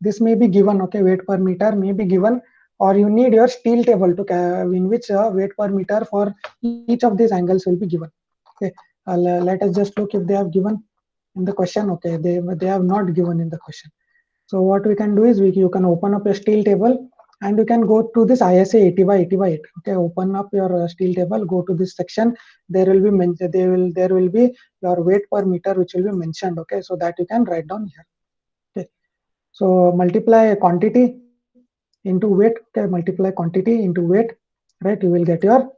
this may be given. Okay, weight per meter may be given, or you need your steel table to in which weight per meter for each of these angles will be given. Okay, let us just look if they have given in the question. Okay, they have not given in the question. So what we can do is you can open up a steel table and you can go to this ISA 80 by 80 by 8. Okay, open up your steel table, go to this section. There will be there will be your weight per meter which will be mentioned. Okay, so that you can write down here. Okay, so multiply quantity into weight. Okay, multiply quantity into weight, right? You will get your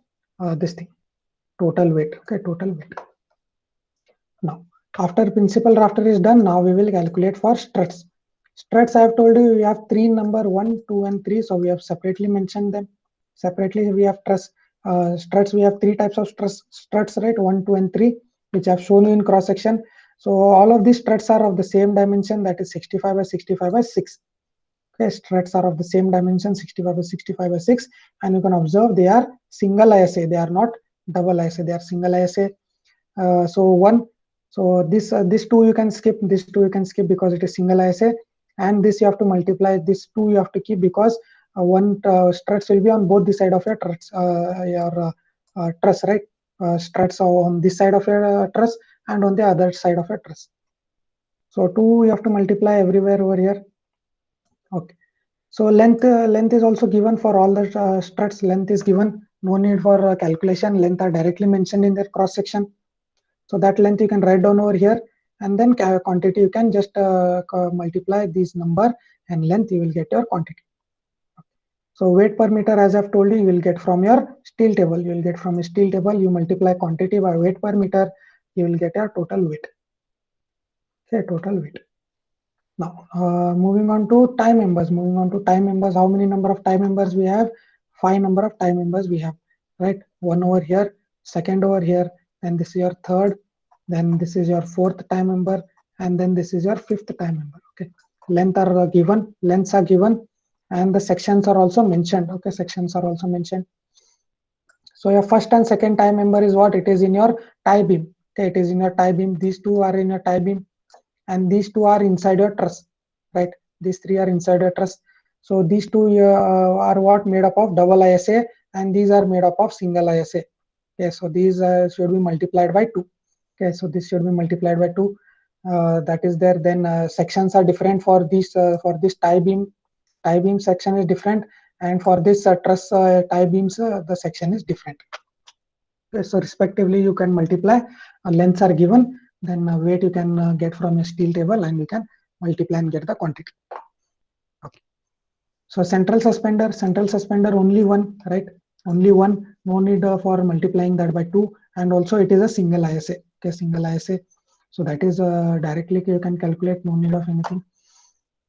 this thing, total weight. Okay, total weight. Now after principal rafter is done, now we will calculate for struts. Struts, I have told you, we have 3 number 1, 2 and 3, so we have separately mentioned them. Separately we have truss. Struts, we have 3 types of struts, right? 1, 2 and 3, which I have shown you in cross section. So all of these struts are of the same dimension, that is 65 by 65 by 6. Okay, struts are of the same dimension, 65 by 65 by 6, and you can observe they are single ISA, they are not double ISA, they are single ISA. So this 2 you can skip, this 2 you can skip because it is single ISA, and this you have to multiply, this 2 you have to keep because one struts will be on both the side of your truss, truss, right? Struts are on this side of your truss and on the other side of your truss. So 2 you have to multiply everywhere over here. Okay, so length is also given for all the struts. Length is given, no need for calculation. Length are directly mentioned in their cross section. So that length you can write down over here, and then quantity you can just multiply this number and length, you will get your quantity. So weight per meter, as I've told you, you will get from your steel table. You will get from a steel table, you multiply quantity by weight per meter, you will get your total weight. Okay, total weight. Now moving on to tie members. Moving on to tie members, how many number of tie members we have? 5 number of tie members we have, right? 1 over here, 2nd over here, and this is your 3rd, then this is your 4th tie member, and then this is your 5th tie member. Okay, lengths are given, and the sections are also mentioned. Okay, sections are also mentioned. So your 1st and 2nd tie member is what? It is in your tie beam. Okay, it is in your tie beam. These 2 are in your tie beam, and these 2 are inside your truss, right? These 3 are inside your truss. So these 2 are what? Made up of double ISA, and these are made up of single ISA. Okay, so these should be multiplied by 2. Okay, so this should be multiplied by 2. That is there. Then sections are different for this tie beam. Tie beam section is different, and for this truss tie beams, the section is different. Okay, so respectively you can multiply. Lengths are given, then weight you can get from a steel table, and you can multiply and get the quantity. Okay, so central suspender only one, right? Only one, no need for multiplying that by 2, and also it is a single ISA. Okay, single ISA, so that is directly you can calculate, no need of anything.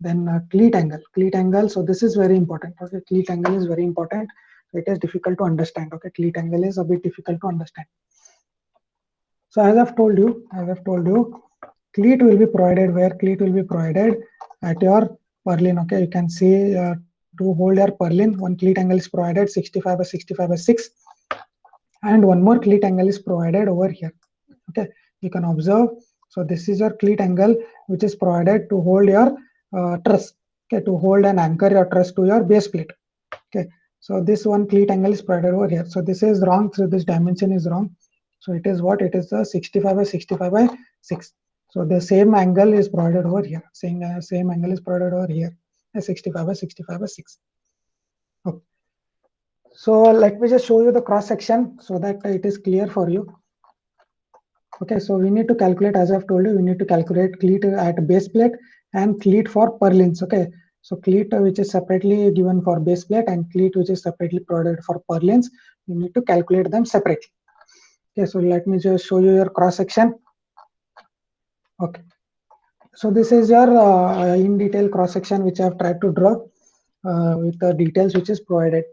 Then cleat angle, so this is very important. Okay, cleat angle is very important. It is difficult to understand. Okay, cleat angle is a bit difficult to understand. So as I've told you, cleat will be provided where? Cleat will be provided at your purlin. Okay, you can see to hold your purlin, one cleat angle is provided 65 by 65 by 6, and one more cleat angle is provided over here. Okay, you can observe. So this is your cleat angle which is provided to hold your truss. Okay, to hold and anchor your truss to your base plate. Okay, so this one cleat angle is provided over here. So this is wrong. So this dimension is wrong. So it is what? It is 65 by 65 by 6. So the same angle is provided over here. Same angle is provided over here. 65 by 65 by 6. Okay. So let me just show you the cross section so that it is clear for you. Okay, so we need to calculate, as I've told you, we need to calculate cleat at base plate and cleat for purlins. Okay, so cleat which is separately given for base plate and cleat which is separately provided for purlins, we need to calculate them separately. Okay, so let me just show you your cross section. Okay, so this is your in detail cross section which I have tried to draw with the details which is provided.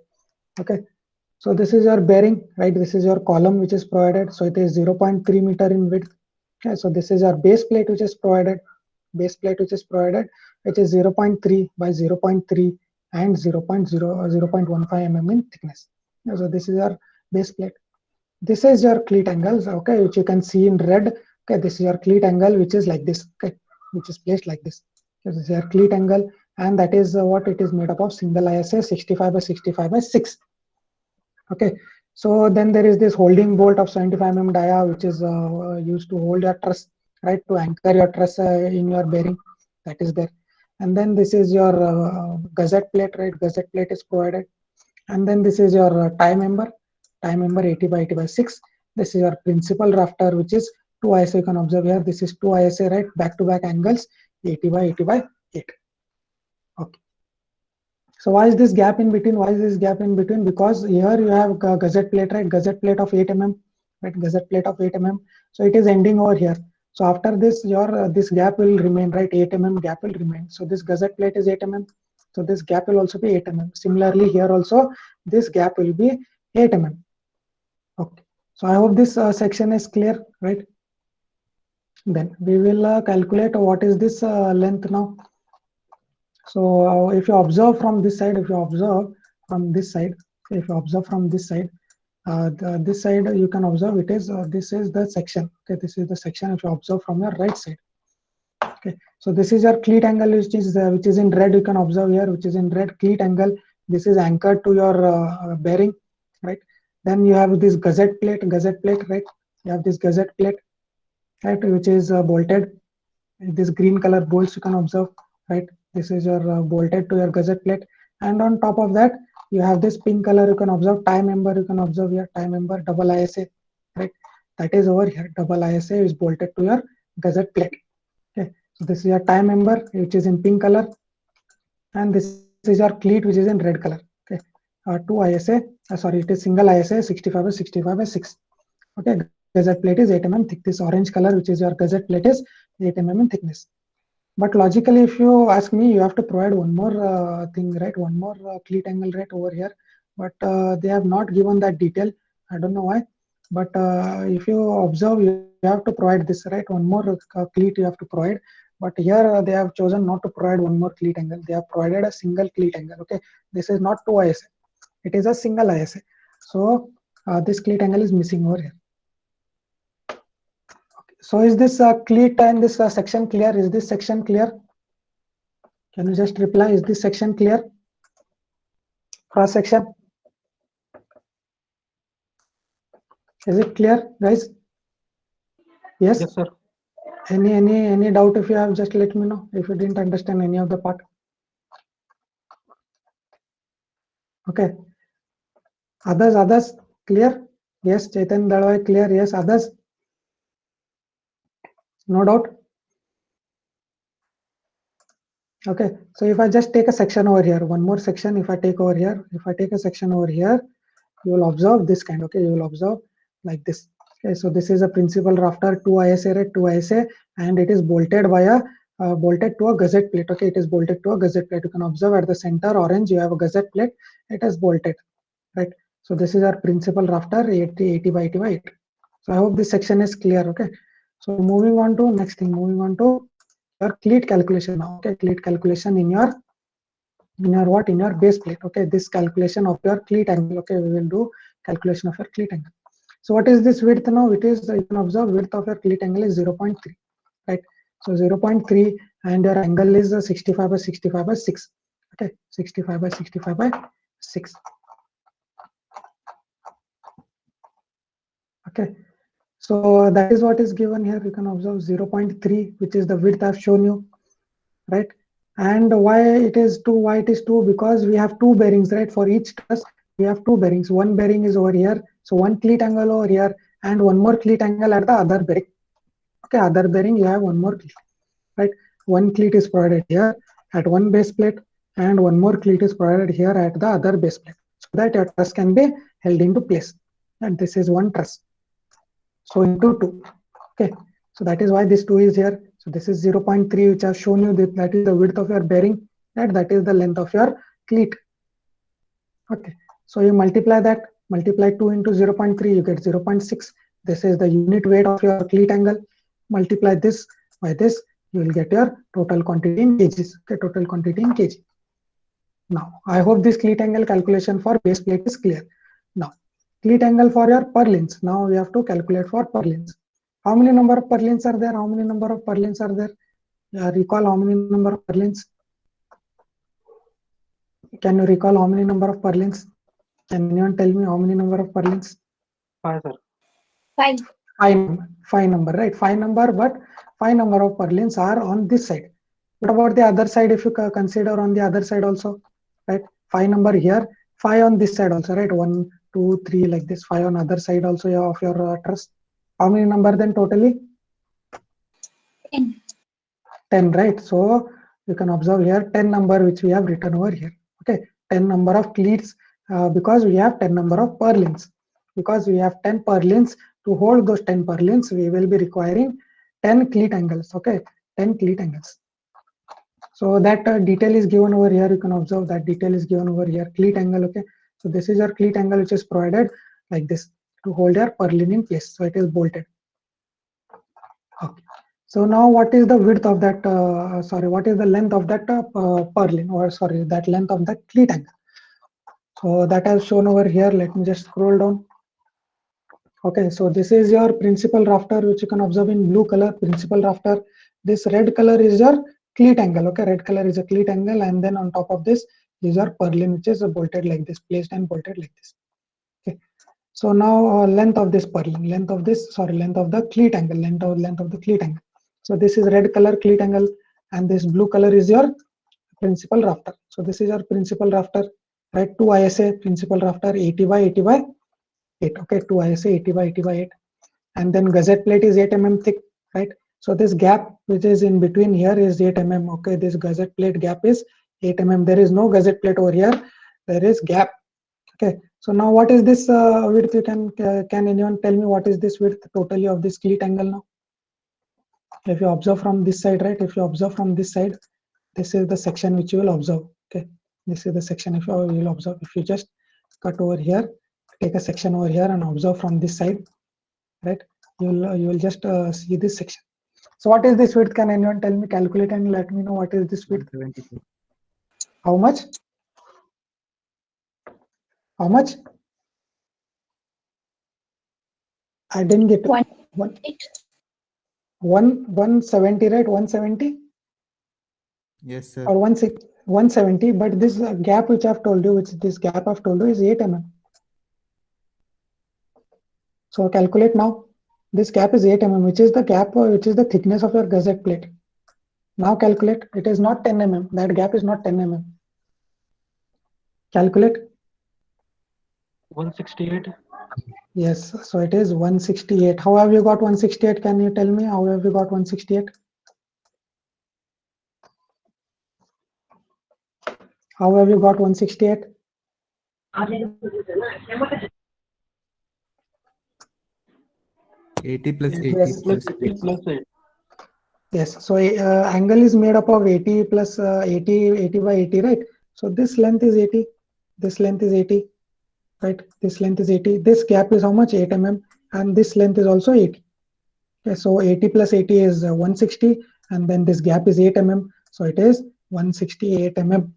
Okay, so this is your bearing, right? This is your column which is provided, so it is 0.3 meter in width. Okay, so this is our base plate which is provided, which is 0.3 by 0.3 and 0.15 mm in thickness. So this is our base plate. This is your cleat angles, okay, which you can see in red. Okay, this is your cleat angle which is like this, okay, which is placed like this. So this is your cleat angle, and that is what it is made up of, single ISA 65 by 65 by 6. Okay, so then there is this holding bolt of 75 mm dia which is used to hold your truss, right, to anchor your truss in your bearing, that is there. And then this is your gusset plate, right? Gusset plate is provided. And then this is your tie member 80 by 80 by 6. This is your principal rafter which is 2 ISA. You can observe here, this is 2 ISA, right? Back to back angles 80 by 80 by 8. Okay. So why is this gap in between? Why is this gap in between? Because here you have a gusset plate, right? Gusset plate of 8 mm, right? Gusset plate of 8 mm. So it is ending over here. So after this, your this gap will remain, right? 8 mm gap will remain. So this gusset plate is 8 mm. So this gap will also be 8 mm. Similarly, here also this gap will be 8 mm. Okay. So I hope this section is clear, right? Then we will calculate what is this length now. So if you observe from this side, this side you can observe it is this is the section. Okay, this is the section. If you observe from your right side, okay, so this is your cleat angle which is in red. You can observe here, which is in red, cleat angle. This is anchored to your bearing, right? Then you have this gusset plate, right? You have this gusset plate, right, which is bolted. This green color bolts you can observe, right? This is your bolted to your gusset plate, and on top of that you have this pink color. You can observe tie member. You can observe here tie member, double ISA, right? That is over here. Double ISA is bolted to your gusset plate. Okay, so this is your tie member which is in pink color, and this is your cleat which is in red color. Okay, 2 ISA. Sorry, it is single ISA 65 by 65 by 6. Okay, gusset plate is 8 mm thick. This orange color which is your gusset plate is 8 mm in thickness. But logically, if you ask me, you have to provide one more thing, right? One more cleat angle, right, over here. But they have not given that detail. I don't know why. But if you observe, you have to provide this, right? One more cleat you have to provide. But here they have chosen not to provide one more cleat angle. They have provided a single cleat angle. Okay, this is not 2 ISA. It is a single ISA. So this cleat angle is missing over here. So is this cleat and this section clear? Is this section clear? Can you just reply? Is this section clear? Cross section. Is it clear, guys? Yes. Yes, sir. Any doubt? If you have, just let me know. If you didn't understand any of the part. Okay. Others clear? Yes. Chaitan Dalwai clear? Yes. Others? No doubt. Okay, so if I just take a section over here, one more section, if I take over here, if I take a section over here, you will observe this kind. Okay, you will observe like this. Okay, so this is a principal rafter, 2 ISA, right? 2 ISA, and it is bolted via bolted to a gusset plate. Okay, it is bolted to a gusset plate. You can observe at the center orange, you have a gusset plate. It is bolted, right? So this is our principal rafter, 80 by 80 by 8. So I hope this section is clear. Okay, so moving on to next thing. Moving on to your cleat calculation now. Okay, cleat calculation in your what, in your base plate. Okay, this calculation of your cleat angle. Okay, we will do calculation of your cleat angle. So what is this width now? It is, you can observe, width of your cleat angle is 0.3, right? So 0.3, and your angle is 65 by 65 by 6. Okay, 65 by 65 by 6. Okay, so that is what is given here. You can observe 0.3, which is the width I've shown you, right? And why it is 2? Why it is 2? Because we have two bearings, right? For each truss, we have two bearings. One bearing is over here, so one cleat angle over here, and one more cleat angle at the other bearing. Okay, other bearing you have one more cleat, right? One cleat is provided here at one base plate, and one more cleat is provided here at the other base plate, so that your truss can be held into place. And this is one truss. So into 2. Okay, so that is why this 2 is here. So this is 0.3, which I've shown you that is the width of your bearing, and that is the length of your cleat. Okay, so you multiply 2 into 0.3, you get 0.6. This is the unit weight of your cleat angle. Multiply this by this, you will get your total quantity in kgs. Okay, total quantity in kg. Now, I hope this cleat angle calculation for base plate is clear. Now, cleat angle for your purlins. Now we have to calculate for purlins. How many number of purlins are there? How many number of purlins are there? Recall how many number of purlins? Can you recall how many number of purlins? Can anyone tell me how many number of purlins? 5, sir. 5. 5 number, right? 5 number, but 5 number of purlins are on this side. What about the other side? If you consider on the other side also, right? 5 number here, 5 on this side also, right? 1, 2, 3 like this. 5 on other side also of your truss. How many number then totally? 10. 10, right? So you can observe here 10 number which we have written over here. Okay, 10 number of cleats because we have 10 number of purlins. Because we have 10 purlins, to hold those 10 purlins, we will be requiring 10 cleat angles. Okay, 10 cleat angles. So that detail is given over here. You can observe that detail is given over here. Cleat angle. Okay, so this is your cleat angle which is provided like this to hold your purlin in place. So it is bolted. Okay. So now what is the width of that, what is the length of that purlin, or that length of the cleat angle. So that I have shown over here. Let me just scroll down. Okay, so this is your principal rafter, which you can observe in blue color, principal rafter. This red color is your cleat angle. Okay, red color is a cleat angle, and then on top of this is your purlin, which is bolted like this, placed and bolted like this. Okay, so now length of this purlin, length of the cleat angle, length of the cleat angle. So this is red color cleat angle, and this blue color is your principal rafter. So this is your principal rafter, right? 2 ISA principal rafter, 80 by 80 by 8. Okay, 2 ISA 80 by 80 by 8, and then gusset plate is 8 mm thick, right? So this gap which is in between here is 8 mm. Okay, this gusset plate gap is 8 mm. There is no gusset plate over here. There is gap. Okay, so now what is this width? You can anyone tell me what is this width totally of this cleat angle now? If you observe from this side, right? If you observe from this side, this is the section which you will observe. Okay, this is the section if you will observe. If you just cut over here, take a section over here and observe from this side, right? You will just see this section. So what is this width? Can anyone tell me? Calculate and let me know what is this width. 172. How much? How much? I didn't get it. 170, right? 170 Yes, sir. or 170. But this gap which I've told you, this gap I've told you is 8 mm. So calculate now. This gap is 8 mm, which is the gap, which is the thickness of your gusset plate. Now calculate. It is not 10 mm. That gap is not 10 mm. Calculate. 168. Yes, so it is 168. How have you got 168? Can you tell me how have you got 168? How have you got 168? Eighty plus 80 Yes. plus 8. Yes, so angle is made up of 80 plus 80 by 80, right? So this length is 80, this length is 80, right? This length is 80. This gap is how much? 8 mm, and this length is also 80. Okay, so 80 plus 80 is 160, and then this gap is 8 mm, so it is 168 mm.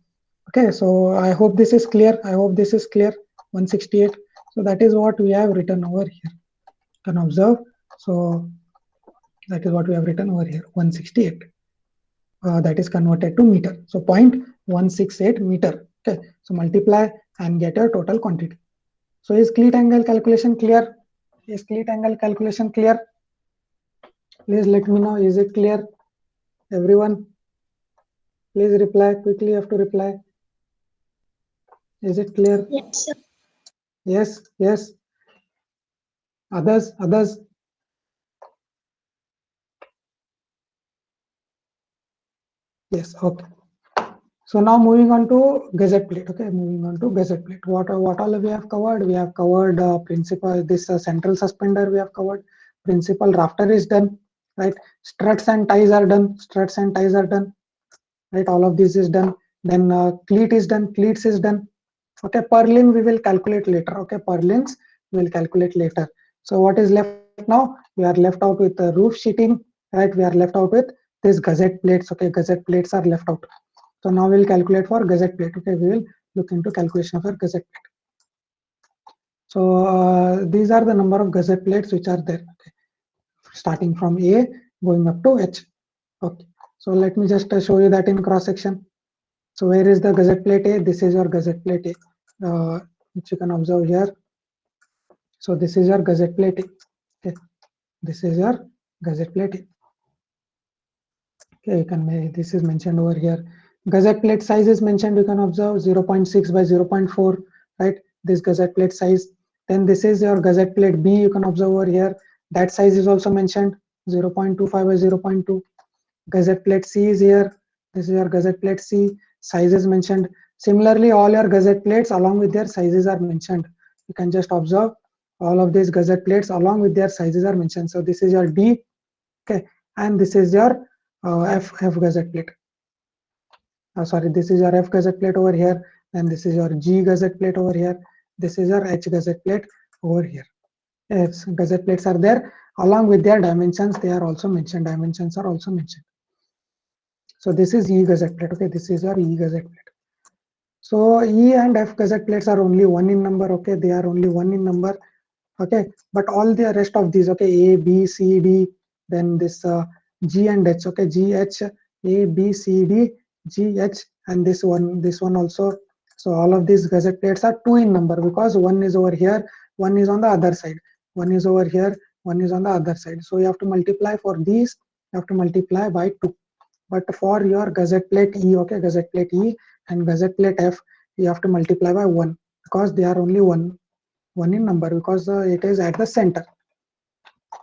Okay, so I hope this is clear. 168. So that is what we have written over here. You can observe. So that is what we have written over here, 168. That is converted to meter. So 0.168 meter. Okay, so multiply and get your total quantity. So is cleat angle calculation clear? Is cleat angle calculation clear? Please let me know. Is it clear? Everyone, please reply quickly. You have to reply. Is it clear? Yes, sir. Yes, yes. Others. Yes, okay. So now moving on to gazette plate. Okay, moving on to gazette plate. What all we have covered? We have covered principal. This central suspender we have covered. Principal rafter is done, right? Struts and ties are done. Struts and ties are done, right? All of this is done. Then cleat is done. Cleats is done. Okay, purlin we will calculate later. Okay, purlins we will calculate later. So what is left now? We are left out with the roof sheeting, right? We are left out with this gazette plates. Okay, gazette plates are left out. So now we'll calculate for gazette plate. Okay, we will look into calculation of our gazette plate. So these are the number of gazette plates which are there. Okay. Starting from A going up to H. Okay. So let me just show you that in cross section. So where is the gazette plate A? This is your gazette plate A, which you can observe here. So this is your gazette plate A. Okay. This is your gazette plate A. Okay, you can this is mentioned over here. Gazette plate size is mentioned. You can observe 0.6 by 0.4, right? This gazette plate size. Then this is your gazette plate B. You can observe over here. That size is also mentioned, 0.25 by 0.2. Gazette plate C is here. This is your gazette plate C. Size is mentioned. Similarly, all your gazette plates along with their sizes are mentioned. You can just observe all of these gazette plates along with their sizes are mentioned. So this is your D, okay, and this is your F gazette plate. Sorry, this is your F gazette plate over here, and this is your G gazette plate over here. This is your H gazette plate over here. Yes, gazette plates are there along with their dimensions. They are also mentioned. Dimensions are also mentioned. So this is E gazette plate. Okay, this is your E gazette plate. So E and F gazette plates are only one in number. Okay, they are only one in number. Okay, but all the rest of these, okay, A, B, C, D, then this G and H. Okay, G, H, A, B, C, D, G, H, and this one also. So all of these gazette plates are two in number because one is over here, one is on the other side. One is over here, one is on the other side. So you have to multiply for these. You have to multiply by 2. But for your gazette plate E, okay, gazette plate E and gazette plate F, you have to multiply by 1 because they are only one in number because it is at the center.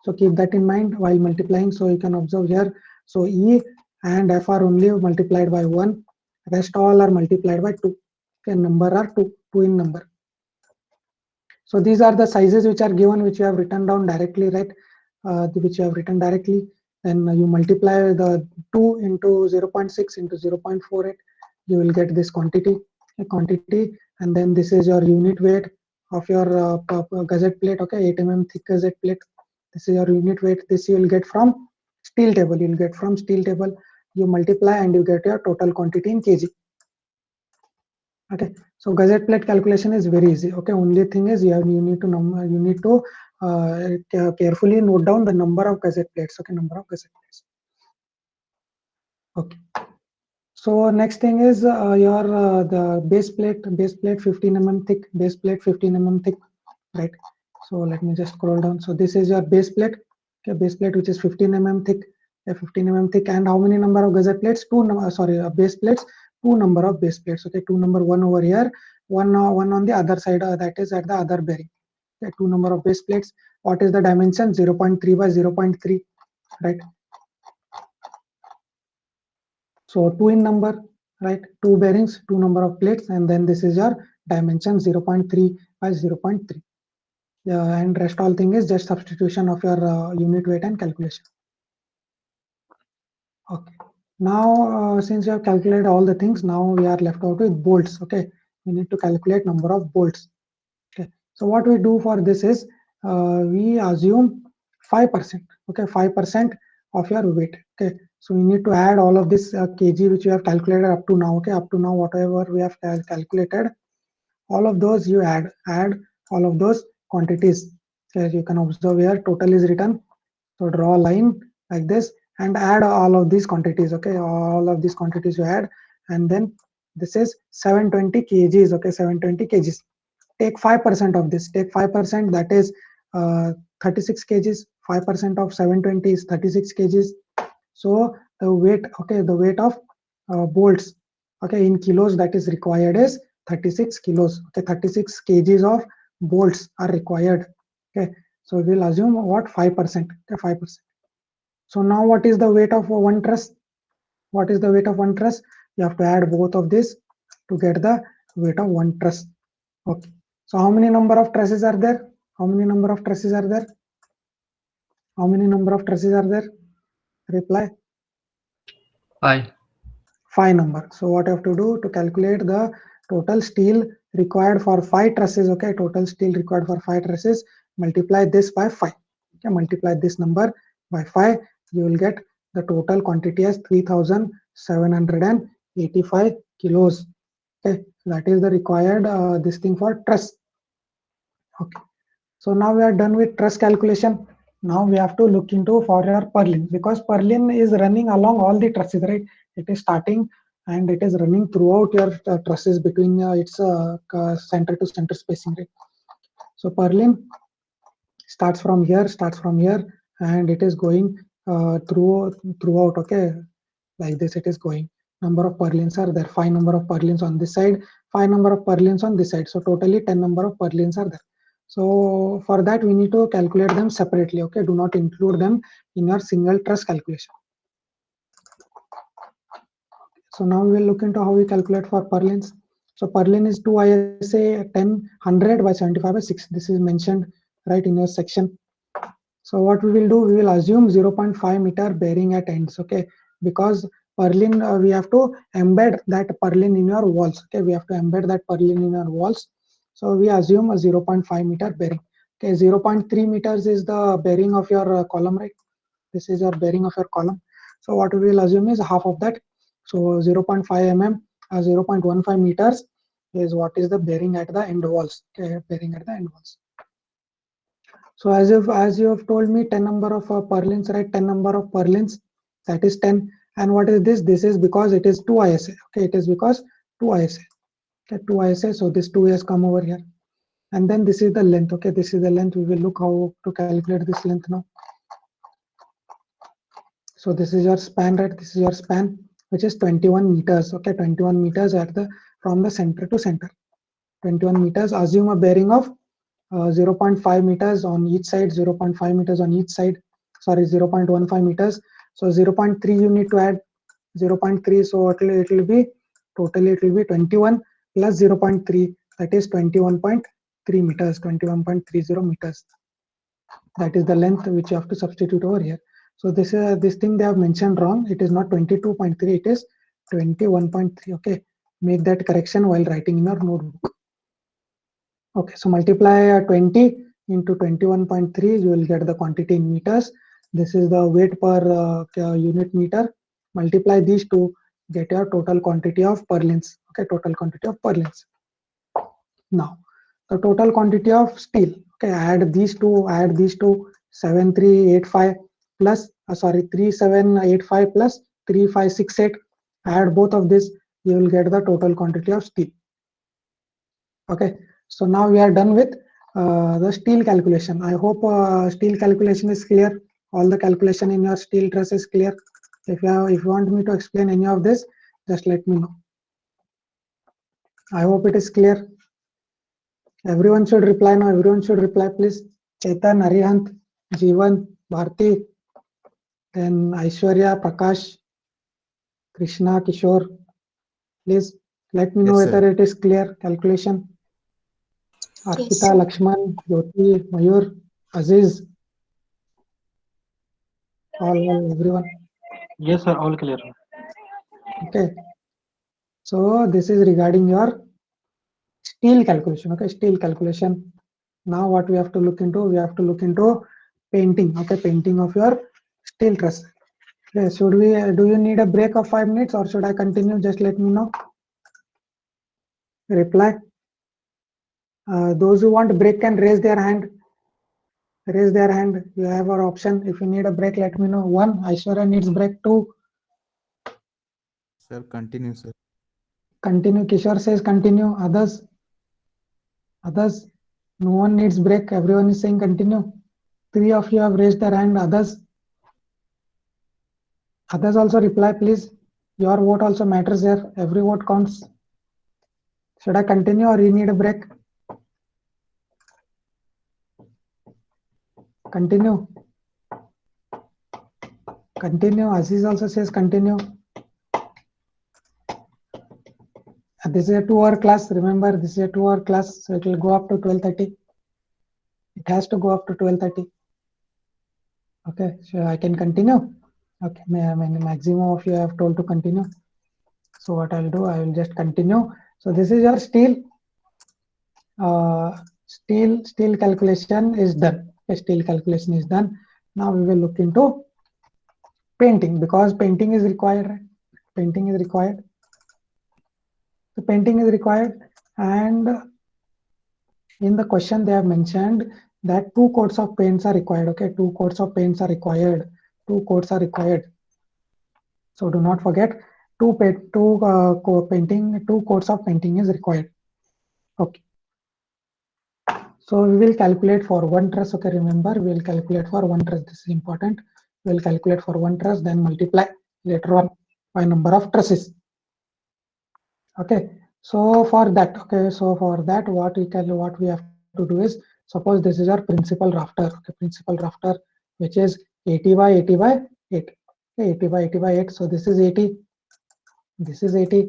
So keep that in mind while multiplying. So you can observe here. So E and F are only multiplied by 1. Rest all are multiplied by 2. Okay, number are 2 in number. So these are the sizes which are given, which you have written down directly, right? Which you have written directly. Then you multiply the 2 into 0.6 into 0.48. You will get this quantity, and then this is your unit weight of your gazette plate. Okay, 8 mm thick gazette plate. This is your unit weight. This you will get from steel table. You will get from steel table. You multiply and you get your total quantity in kg. Okay, so gazette plate calculation is very easy. Okay, only thing is you need to carefully note down the number of gazette plates. Okay, number of gazette plates. Okay. So next thing is your the base plate 15 mm thick, base plate 15 mm thick, right? So let me just scroll down. So this is your base plate, okay, base plate which is 15 mm thick, 15 mm thick, and how many number of gazette plates? Base plates, 2 number of base plates. Okay, 2 number, 1 over here, one on the other side, that is at the other bearing. Okay, 2 number of base plates. What is the dimension? 0.3 by 0.3, right? So 2 in number, right? 2 bearings, 2 number of plates, and then this is your dimension 0.3 by 0.3. And rest all thing is just substitution of your unit weight and calculation. Okay. Now since you have calculated all the things, now we are left out with bolts. Okay, we need to calculate number of bolts. Okay, so what we do for this is we assume 5%. Okay, 5% of your weight. Okay, so we need to add all of this kg which you have calculated up to now. Okay, up to now whatever we have calculated, all of those you add all of those quantities. Okay, you can observe here total is written. So draw a line like this and add all of these quantities. Okay, all of these quantities you add, and then this is 720 kgs. Okay, 720 kgs. Take 5% of this. Take 5%. That is 36 kgs. 5% of 720 is 36 kgs. So the weight, okay, the weight of bolts, okay, in kilos that is required is 36 kilos. Okay, 36 kgs of bolts are required. Okay, so we'll assume what 5%. Okay, 5%. So now what is the weight of one truss? What is the weight of one truss? You have to add both of this to get the weight of one truss. Okay. So how many number of trusses are there? How many number of trusses are there? How many number of trusses are there? Reply. 5. 5 number. So what you have to do to calculate the total steel required for 5 trusses, okay, total steel required for 5 trusses, multiply this by 5. Okay, multiply this number by 5, you will get the total quantity as 3785 kilos. Okay, that is the required this thing for truss. Okay, so now we are done with truss calculation. Now we have to look into for your purlin, because purlin is running along all the trusses, right? It is starting and it is running throughout your trusses between its center to center spacing, right? So purlin starts from here, and it is going throughout. Okay, like this it is going. Number of purlins are there. 5 number of purlins on this side, 5 number of purlins on this side. So totally 10 number of purlins are there. So for that we need to calculate them separately. Okay, do not include them in your single truss calculation. So now we will look into how we calculate for purlins. So purlin is 2 ISA 10 100 by 75 by 6. This is mentioned right in your section. So what we will do, we will assume 0.5 meter bearing at ends. Okay, because purlin we have to embed that purlin in your walls. Okay, we have to embed that purlin in our walls. So we assume a 0.5 meter bearing. Okay, 0.3 meters is the bearing of your column, right? This is your bearing of your column. So what we will assume is half of that. So 0.5 mm, 0.15 meters is what is the bearing at the end walls. Okay, bearing at the end walls. So as you have told me 10 number of purlins, right? 10 number of purlins, that is 10. And what is this? This is because it is 2 ISA. Okay, it is because 2 ISA. Okay, 2 ISA. So this 2 has come over here. And then this is the length. Okay, this is the length. We will look how to calculate this length now. So this is your span, right? This is your span, which is 21 meters. Okay, 21 meters at the from the center to center. 21 meters. Assume a bearing of 0.5 meters on each side, 0.5 meters on each side, sorry, 0.15 meters. So 0.3 you need to add 0.3. So it will be totally it will be 21 plus 0.3, that is 21.3 meters, 21.30 meters. That is the length which you have to substitute over here. So this thing they have mentioned wrong. It is not 22.3, it is 21.3. Okay, make that correction while writing in your notebook. Okay, so multiply 20 into 21.3, you will get the quantity in meters. This is the weight per unit meter. Multiply these two, get your total quantity of purlins. Okay, total quantity of purlins. Now, the total quantity of steel. Okay, add these two, 7385 plus, 3785 plus 3568. Add both of this, you will get the total quantity of steel. Okay, so now we are done with the steel calculation. I hope steel calculation is clear. All the calculation in your steel truss is clear. If you want me to explain any of this, just let me know. I hope it is clear. Everyone should reply now. Everyone should reply, please. Chetan, Arihant, Jeevan, Bharti, then Aishwarya, Prakash, Krishna, Kishore. Please let me know whether it is clear calculation. Arpita, sir. Lakshman, Jyoti, Mayur, Aziz, all everyone. Yes, sir. All clear. Okay. So this is regarding your steel calculation. Okay, steel calculation. Now what we have to look into? We have to look into painting. Okay, painting of your steel truss. Okay, should we? Do you need a break of 5 minutes or should I continue? Just let me know. Reply. Those who want break can raise their hand. Raise their hand. You have an option. If you need a break, let me know. 1. Aishwarya needs break. 2. Sir, continue, sir. Continue. Kishore says continue. Others. No one needs break. Everyone is saying continue. 3 of you have raised their hand. Others also reply, please. Your vote also matters here. Every vote counts. Should I continue or you need a break? Continue. Aziz also says continue. this is a 2 hour class. Remember, this is a 2 hour class, so it will go up to 12:30. It has to go up to 12:30. Okay, so I can continue. Okay, maximum of you have told to continue. So what I'll do, I will just continue. So this is your steel. Steel calculation is done. Okay, steel calculation is done. Now we will look into painting, because painting is required. Right? Painting is required. So painting is required, and in the question they have mentioned that 2 coats of paints are required. Okay, 2 coats of paints are required. 2 coats are required. So do not forget, 2 coats of painting is required. Okay. So we will calculate for 1 truss. Okay, remember, we will calculate for 1 truss. This is important. We will calculate for 1 truss, then multiply later on by number of trusses. Okay. So for that, what we have to do is, suppose this is our principal rafter. Okay, principal rafter, which is 80 by 80 by 8. Okay, 80 by 80 by 8. So this is 80. This is 80,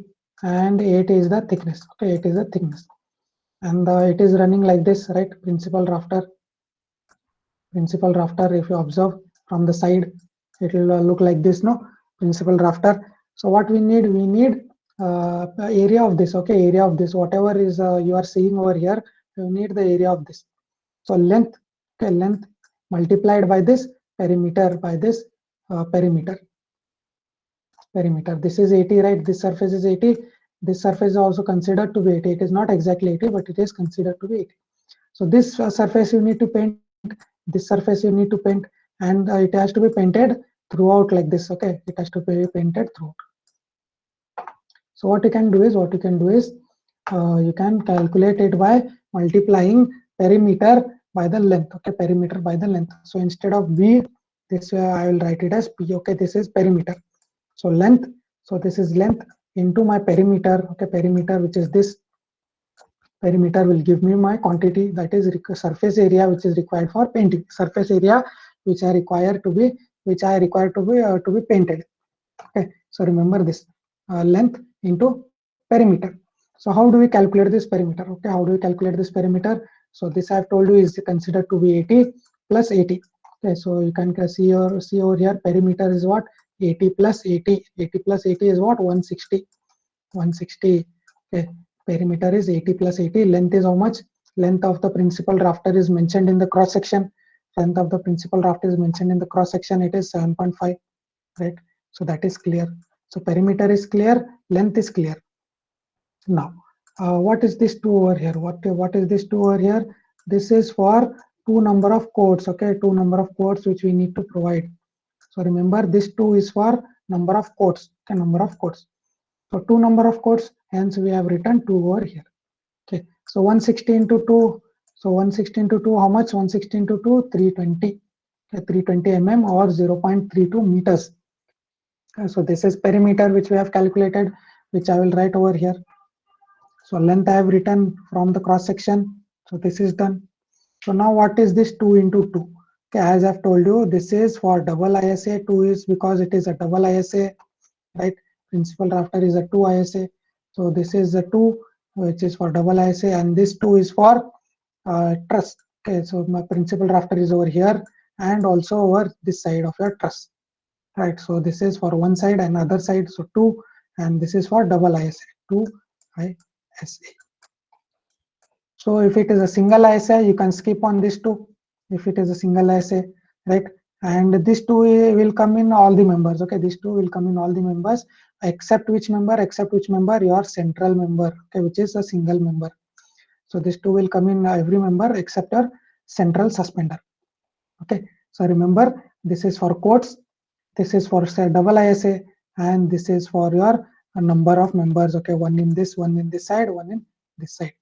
and 8 is the thickness. Okay, 8 is the thickness, and it is running like this, right? Principal rafter. Principal rafter, if you observe from the side, it will look like this, no? Principal rafter. So what we need area of this. Okay, area of this, whatever is you are seeing over here, you need the area of this. So length, okay, length multiplied by this perimeter, by this perimeter. This is 80, right? This surface is 80. This surface is also considered to be 80. It is not exactly 80, but it is considered to be 80. So this surface you need to paint. This surface you need to paint, and it has to be painted throughout like this. Okay, it has to be painted throughout. So what you can do is, you can calculate it by multiplying perimeter by the length. Okay, perimeter by the length. So instead of B, this I will write it as P. Okay, this is perimeter. So length. So this is length into my perimeter. Okay, perimeter, which is this. Perimeter will give me my quantity, that is surface area which is required for painting. Surface area which I require to be painted. Okay, so remember this, length into perimeter. So how do we calculate this perimeter? Okay, how do we calculate this perimeter? So this I have told you is considered to be 80 plus 80. Okay, so you can see over here, perimeter is what? 80 plus 80. 80 plus 80 is what? 160. 160. Okay, perimeter is 80 plus 80. Length is how much? Length of the principal rafter is mentioned in the cross section. Length of the principal rafter is mentioned in the cross section. It is 7.5, right? So that is clear. So perimeter is clear, length is clear. Now, what is this 2 over here? What is this 2 over here? This is for 2 number of coats. Okay, 2 number of coats which we need to provide. So remember, this 2 is for number of coats. Okay, number of coats. So 2 number of coats, hence we have written 2 over here. Okay, so 160 into 2. So 160 into 2, how much? 160 into 2, 320. Okay, 320 mm or 0.32 meters. Okay, so this is perimeter which we have calculated, which I will write over here. So length I have written from the cross section. So this is done. So now what is this 2 into 2? Okay, as I've told you, this is for double ISA. 2 is because it is a double ISA, right? Principal rafter is a 2 ISA. So this is a 2 which is for double ISA, and this 2 is for truss. Okay, so my principal rafter is over here and also over this side of your truss, right? So this is for one side and other side, so 2, and this is for double ISA, 2 ISA. So if it is a single ISA, you can skip on this 2. If it is a single ISA, right? And this 2 will come in all the members. Okay, this 2 will come in all the members, except which member? Except which member? Your central member, okay, which is a single member. So this 2 will come in every member except your central suspender. Okay, so remember, this is for quotes, this is for say double ISA, and this is for your number of members. Okay, one in this side, one in this side.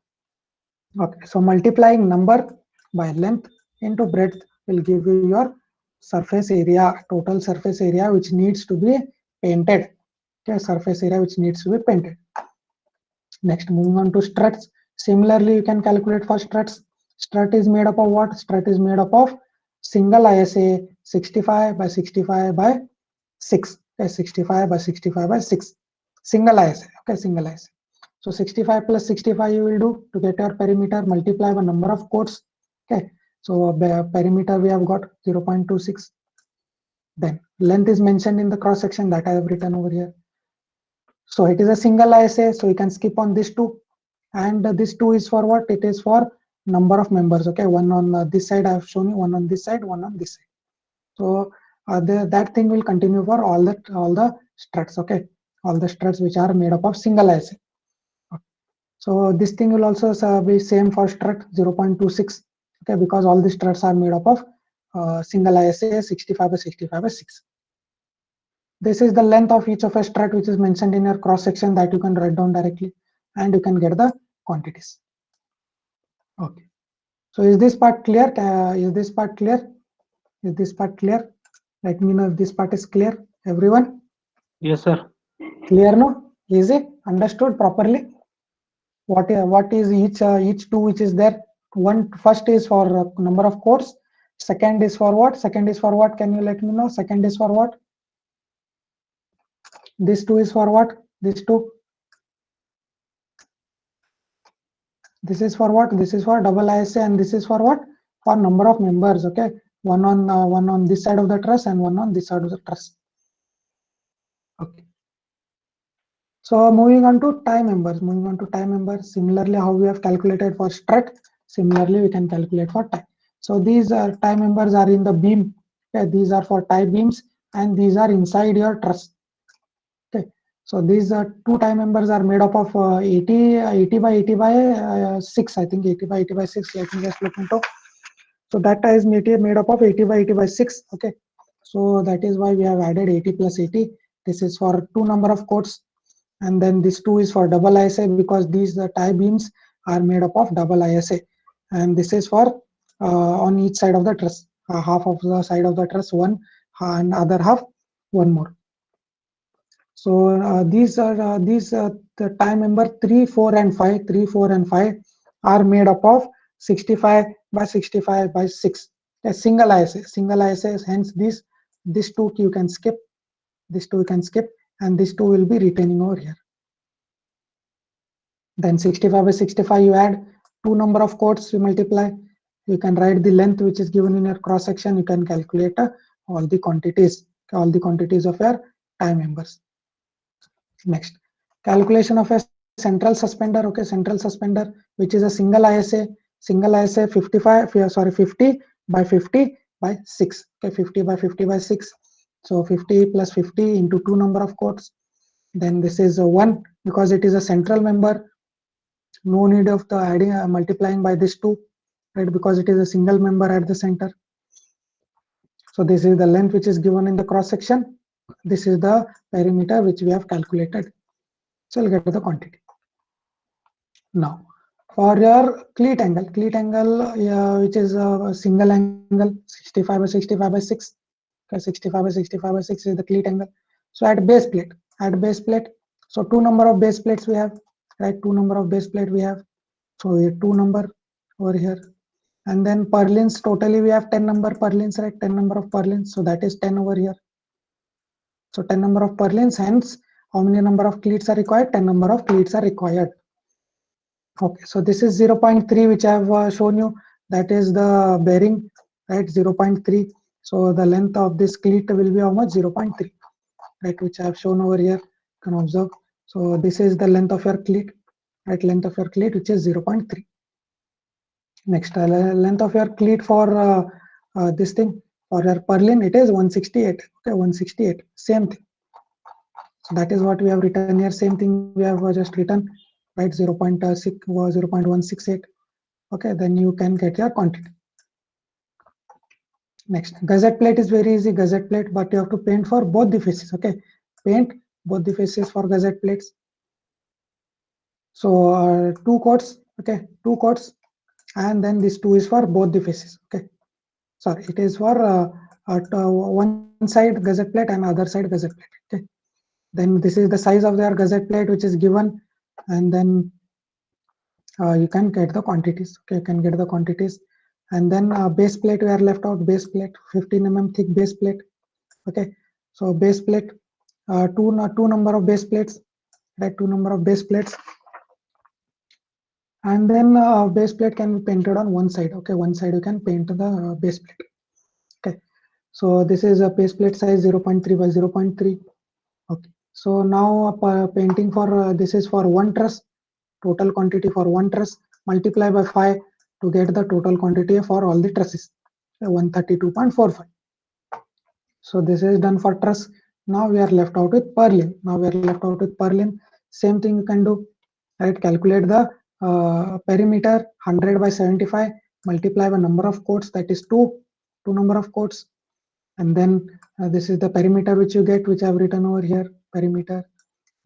Okay, so multiplying number by length into breadth will give you your surface area, total surface area which needs to be painted. Okay, surface area which needs to be painted. Next, moving on to struts. Similarly, you can calculate for struts. Strut is made up of what? Strut is made up of single ISA 65 by 65 by 6. Okay, 65 by 65 by 6. Single ISA. Okay, single ISA. So 65 plus 65 you will do to get your perimeter, multiply by number of chords. Okay, so perimeter we have got 0.26. Then length is mentioned in the cross section that I have written over here. So it is a single ISA, so you can skip on this 2. And this 2 is for what? It is for number of members. Okay, one on this side I have shown you, one on this side, one on this side. So that thing will continue for all the struts. Okay, all the struts which are made up of single ISA. So this thing will also be same for strut 0.26. Okay, because all the struts are made up of single ISA 65 by 65 by 6. This is the length of each of a strut which is mentioned in your cross section that you can write down directly, and you can get the quantities. Okay, so is this part clear? Is this part clear? Is this part clear? Let me know if this part is clear. Everyone? Yes, sir. Clear? No? Easy? Understood properly? What is each 2 which is there? One first is for number of chords. Second is for what? Second is for what? Can you let me know? Second is for what? This 2 is for what? This 2. This is for what? This is for double ISA, and this is for what? For number of members. Okay, one on this side of the truss and one on this side of the truss. Okay. So moving on to tie members. Moving on to tie members. Similarly, how we have calculated for strut, similarly we can calculate for tie. So these tie members are in the beam. Okay, these are for tie beams, and these are inside your truss. Okay, so these 2 tie members are made up of 80 by 80 by 6. I think 80 by 80 by 6. Let me just look into. So that tie is made up of 80 by 80 by 6. Okay, so that is why we have added 80 plus 80. This is for 2 number of chords, and then this 2 is for double ISA because these tie beams are made up of double ISA, and this is for on each side of the truss. Half of the side of the truss one, and other half one more. So these are the tie member 3, 4 and 5. 3, 4 and 5 are made up of 65 by 65 by 6. A single ISA. Single ISA. Hence this 2 you can skip. This 2 you can skip, and this 2 will be retaining over here. Then 65 by 65 you add 2 number of chords, you multiply. You can write the length which is given in your cross section. You can calculate all the quantities of your tie members. Next, calculation of a central suspender. Okay, central suspender, which is a single ISA 50 by 50 by 6. Okay, 50 by 50 by 6. So 50 plus 50 into 2 number of chords. Then this is 1 because it is a central member. No need of the adding multiplying by this 2, right? Because it is a single member at the center. So this is the length which is given in the cross section. This is the perimeter which we have calculated. So we'll get to the quantity. Now, for your cleat angle, which is a single angle 65 by 65 by 6. Okay, 65 by 65 by 6 is the cleat angle. So at base plate, so 2 number of base plates we have, right? 2 number of base plate we have. So 2 number over here. And then purlins, totally we have 10 number purlins, right? 10 number of purlins. So that is 10 over here. So 10 number of purlins, hence how many number of cleats are required? 10 number of cleats are required. Okay, so this is 0.3 which I have shown you. That is the bearing, right? 0.3. So the length of this cleat will be how much? 0.3, right? Which I have shown over here. You can observe. So this is the length of your cleat, right? Length of your cleat, which is 0.3. Next, length of your cleat for this thing, for your purlin, it is 168. Okay, 168. Same thing. So that is what we have written here. Same thing we have just written, right? 0.168. Okay, then you can get your quantity. Next, gusset plate is very easy. Gusset plate, but you have to paint for both the faces. Okay, paint both the faces for gusset plates. So 2 chords. Okay, 2 chords, and then this 2 is for both the faces. Okay, sorry, it is for one side gusset plate and other side gusset plate. Okay, then this is the size of their gusset plate which is given, and then you can get the quantities. Okay, you can get the quantities. And then base plate we are left out. Base plate, 15 mm thick base plate. Okay, so base plate, two number of base plates, right? 2 number of base plates. And then base plate can be painted on one side. Okay, one side you can paint the base plate. Okay, so this is a base plate size 0.3 by 0.3. Okay, so now painting for this is for one truss, total quantity for one truss, multiply by 5 to get the total quantity for all the trusses, 132.45. So this is done for truss. Now we are left out with purlin. Same thing you can do, right? Calculate the perimeter 100 by 75, multiply by number of coats, that is two number of coats, and then this is the perimeter which you get, which I have written over here. Perimeter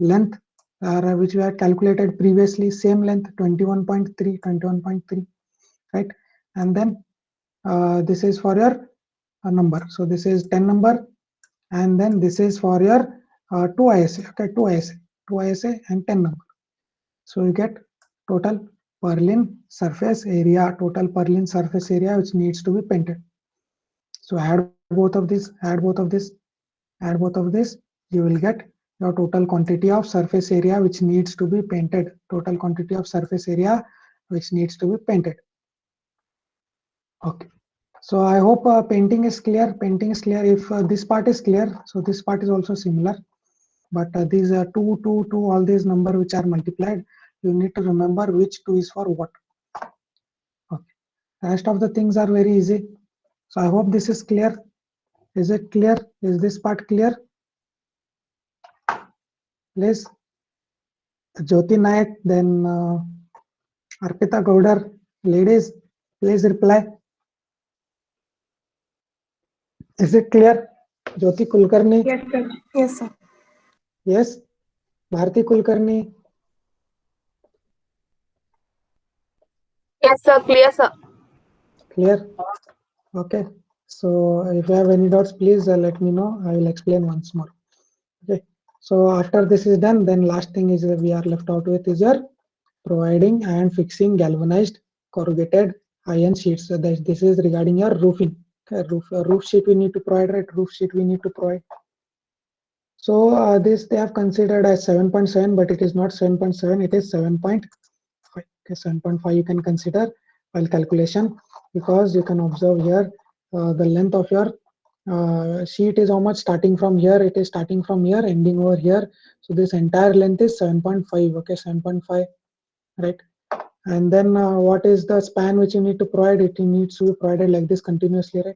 length which we had calculated previously, same length 21.3, right? And then this is for your number, so this is 10 number, and then this is for your 2 ISA. Okay, 2 ISA and 10 number. So you get total purlin surface area, which needs to be painted. So add both of this, you will get your total quantity of surface area which needs to be painted. Okay, so I hope painting is clear. If this part is clear, so this part is also similar, but these are 2, all these number which are multiplied, you need to remember which 2 is for what. Okay, rest of the things are very easy. So I hope this is clear. Is it clear? Is this part clear? Please, Jyoti Nayak, then Arpita Gaudar, ladies, please reply. Is it clear? Jyoti Kulkarni? Yes, sir. Yes, sir. Yes. Bharti Kulkarni? Yes, sir. Clear, sir. Clear? Okay. So if you have any doubts, please let me know. I will explain once more. Okay. So after this is done, then last thing is we are left out with is your providing and fixing galvanized corrugated iron sheets. So this is regarding your roofing. Okay, roof sheet we need to provide, right? So this they have considered as 7.7, but it is not 7.7, it is 7.5. Okay, 7.5 you can consider while calculation, because you can observe here the length of your sheet is how much, starting from here, it is starting from here, ending over here. So this entire length is 7.5. Okay, 7.5, right? And then what is the span which you need to provide? It needs to be provided like this continuously, right?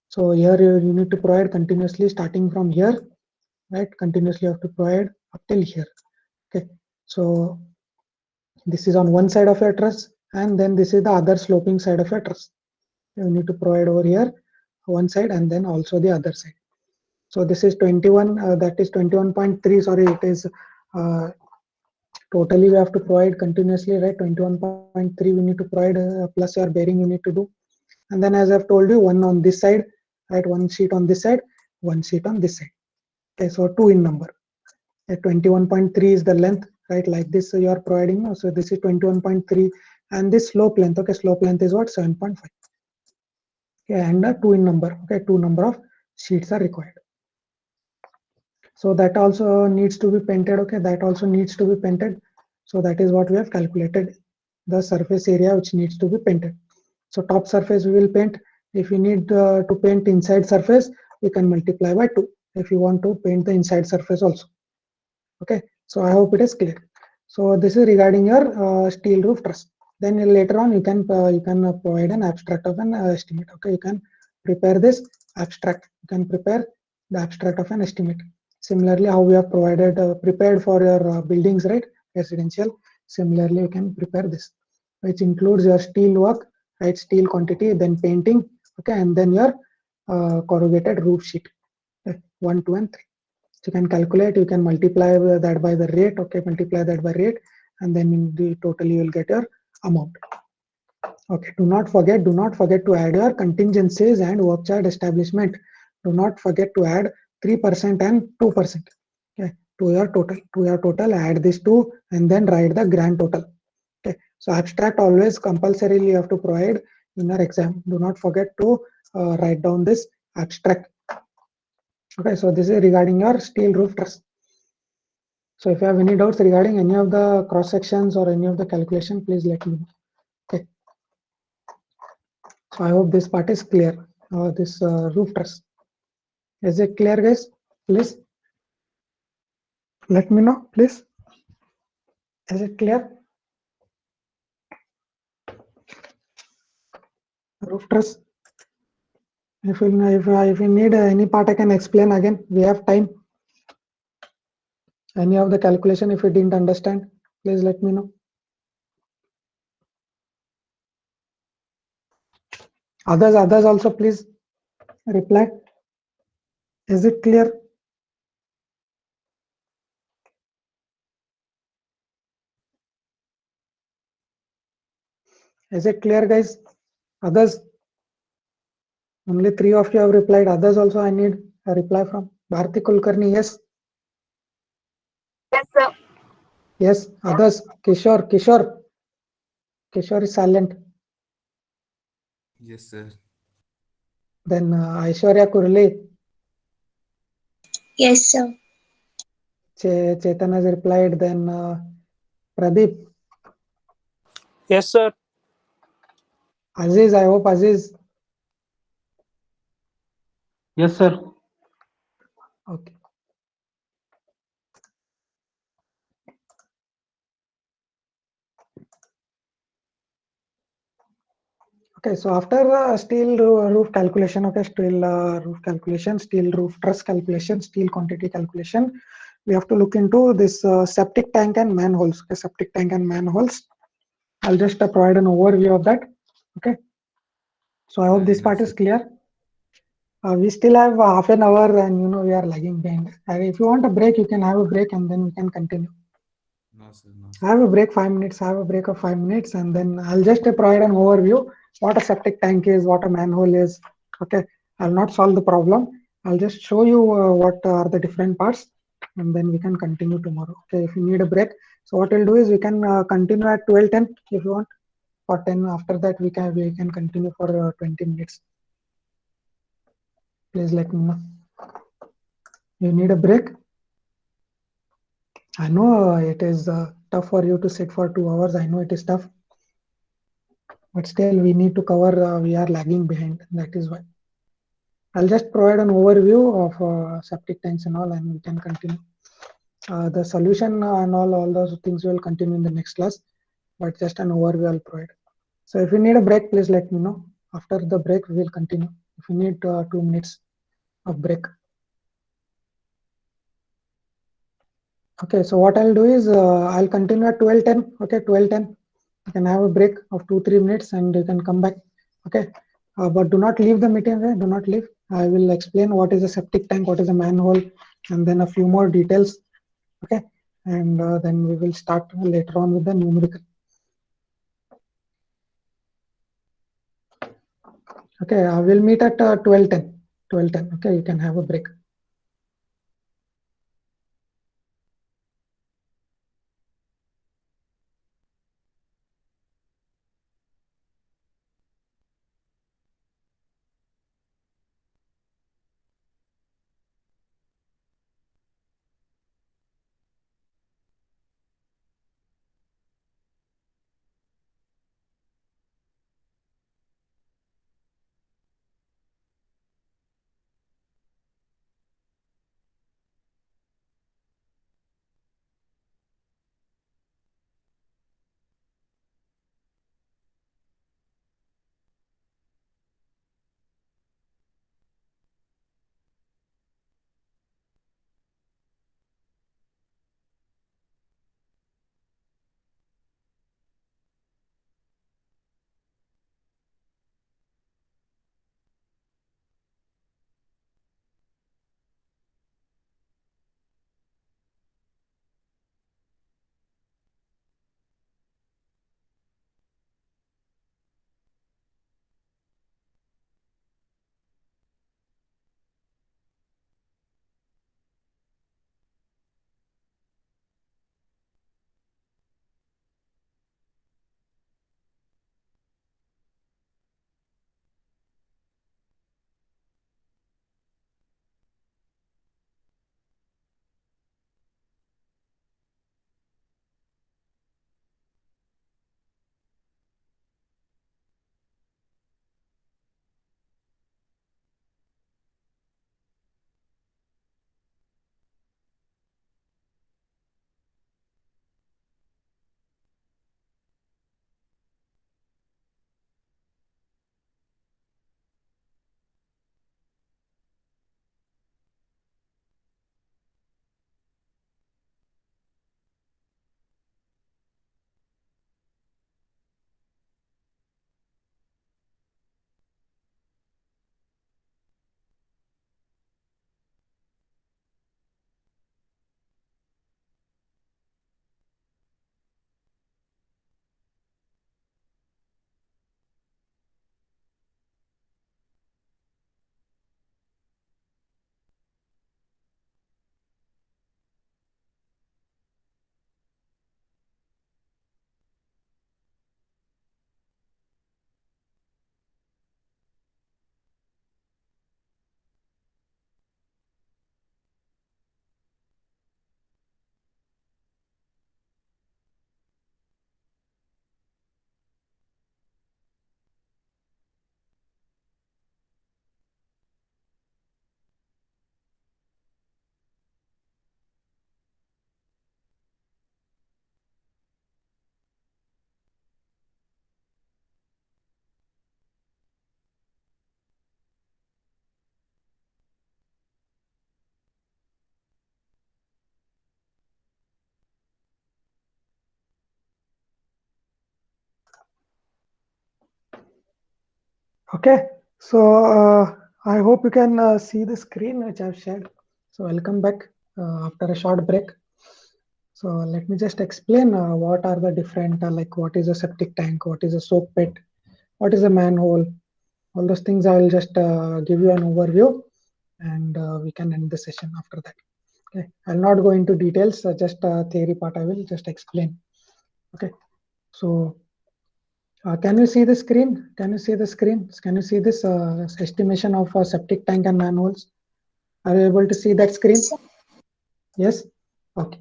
So here you need to provide continuously starting from here, right? Continuously you have to provide up till here. Okay, so this is on one side of your truss, and then this is the other sloping side of your truss. You need to provide over here one side and then also the other side. So this is 21, that is 21.3, sorry, it is totally we have to provide continuously, right? 21.3 we need to provide plus your bearing you need to do. And then as I've told you, one on this side, right? One sheet on this side, one sheet on this side. Okay, so 2 in number. 21.3 is the length, right? Like this you are providing. So this is 21.3, and this slope length. Okay, slope length is what? 7.5. Okay, and 2 in number. Okay, 2 number of sheets are required. So that also needs to be painted. Okay, that also needs to be painted. So that is what we have calculated, the surface area which needs to be painted. So top surface we will paint. If you need to paint inside surface, you can multiply by 2 if you want to paint the inside surface also. Okay, so I hope it is clear. So this is regarding your steel roof truss. Then later on you can provide an abstract of an estimate. Okay, you can prepare this abstract. You can prepare the abstract of an estimate. Similarly, how we have prepared for your buildings, right? Residential. Similarly, you can prepare this, which includes your steel work, right? Steel quantity, then painting, okay, and then your corrugated roof sheet. Okay, 1, 2, and 3. So you can calculate. You can multiply that by the rate. Okay, multiply that by rate, and then in the total you will get your amount. Okay. Do not forget to add your contingencies and work chart establishment. Do not forget to add 3% and 2%. Okay, to your total, add these two and then write the grand total. Okay, so abstract always compulsorily you have to provide in your exam. Do not forget to write down this abstract. Okay, so this is regarding your steel roof truss. So if you have any doubts regarding any of the cross sections or any of the calculation, please let me know. Okay. So I hope this part is clear. This roof truss. Is it clear, guys? Please let me know, please. Is it clear? Roof truss. If you need any part, I can explain again. We have time. Any of the calculation, if you didn't understand, please let me know. Others also please reply. Is it clear? Is it clear, guys? Others? Only 3 of you have replied. Others also I need a reply from. Bharti Kulkarni, yes. Yes, sir. Yes. Others? Kishore is silent. Yes, sir. Then Aishwarya Kurli. Yes, sir. Chetan has replied. Then Pradeep. Yes, sir. Aziz, I hope Aziz. Yes, sir. Okay. Okay, so after steel roof calculation, okay, steel roof calculation, steel roof truss calculation, steel quantity calculation, we have to look into this septic tank and manholes. Okay, septic tank and manholes. I'll just provide an overview of that. Okay, so I hope this part is clear. We still have half an hour, and we are lagging behind. And if you want a break, you can have a break, and then we can continue. No, sir. No, I have a break 5 minutes. I have a break of 5 minutes, and then I'll just provide an overview what a septic tank is, what a manhole is. Okay, I'll not solve the problem. I'll just show you what are the different parts, and then we can continue tomorrow. Okay, if you need a break, so what we'll do is we can continue at 12:10 if you want, or 10. After that, we can continue for 20 minutes. Please let me know. You need a break? I know it is tough for you to sit for 2 hours. I know it is tough. But still we need to cover, we are lagging behind. That is why. I'll just provide an overview of septic tanks and all, and we can continue. The solution and all those things will continue in the next class, but just an overview I'll provide. So if you need a break, please let me know. After the break, we will continue. If you need 2 minutes of break. Okay, so what I'll do is I'll continue at 12:10. Okay, 12:10. You can have a break of 2-3 minutes and you can come back. Okay, but do not leave the meeting. Do not leave. I will explain what is a septic tank, what is a manhole, and then a few more details. Okay, and then we will start later on with the numerical. Okay, we'll meet at 12:10. 12:10. Okay, you can have a break. Okay, so I hope you can see the screen which I've shared. So welcome back after a short break. So let me just explain what are the different, like what is a septic tank, what is a soak pit, what is a manhole. All those things I will just give you an overview, and we can end the session after that. Okay, I'll not go into details, just theory part I will just explain. Okay, so can you see the screen? Can you see the screen? Can you see this estimation of septic tank and manholes? Are you able to see that screen? Yes? Okay.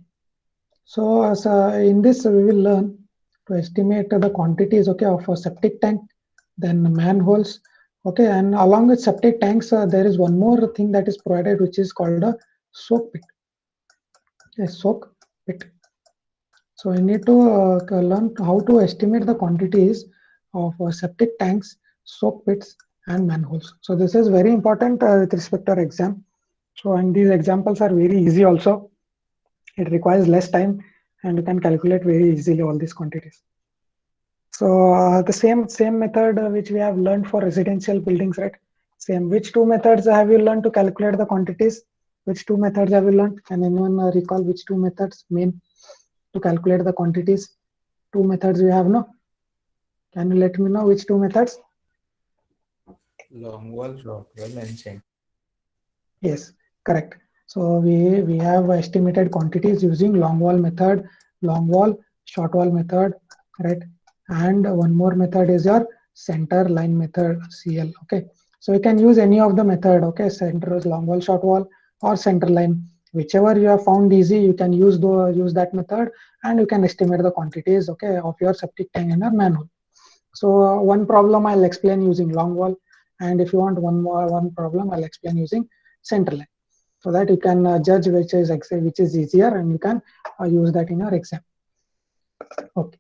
So as in this we will learn to estimate the quantities, okay, of a septic tank, then manholes, okay, and along with septic tanks there is one more thing that is provided which is called a soak pit. A soak pit. So we need to learn how to estimate the quantities of septic tanks, soak pits, and manholes. So this is very important with respect to our exam. So and these examples are very easy also. It requires less time, and you can calculate very easily all these quantities. So the same method which we have learned for residential buildings, right? Same. Which two methods have you learned to calculate the quantities? Which two methods have you learned? Can anyone recall which two methods main to calculate the quantities? Two methods you have, no? Can you let me know which two methods? Long wall, short wall, and center. Yes, correct. So we have estimated quantities using long wall method, long wall, short wall method, right? And one more method is your center line method, CL. Okay, so you can use any of the method. Okay, center is long wall, short wall, or center line. Whichever you have found easy, you can use that method, and you can estimate the quantities, okay, of your septic tank and your manhole. So one problem I'll explain using long wall, and if you want one problem, I'll explain using center line, so that you can judge which is easier, and you can use that in your exam. Okay.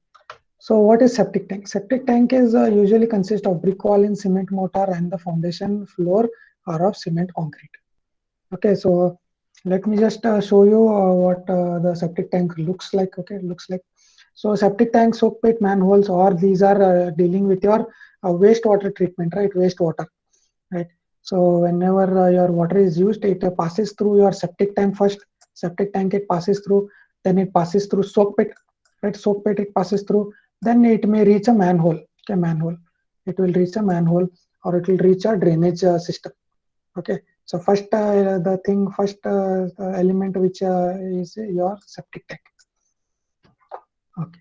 So what is septic tank? Septic tank is usually consist of brick wall in cement mortar, and the foundation floor are of cement concrete. Okay, so let me just show you what the septic tank looks like. Okay, looks like. So septic tank, soak pit, manholes, or these are dealing with your wastewater treatment, right? Wastewater, right? So whenever your water is used, it passes through your septic tank first. Septic tank it passes through, then it passes through soak pit, right? Soak pit it passes through, then it may reach a manhole. Okay, manhole. It will reach a manhole, or it will reach a drainage system. Okay, so first first element which is your septic tank. Okay,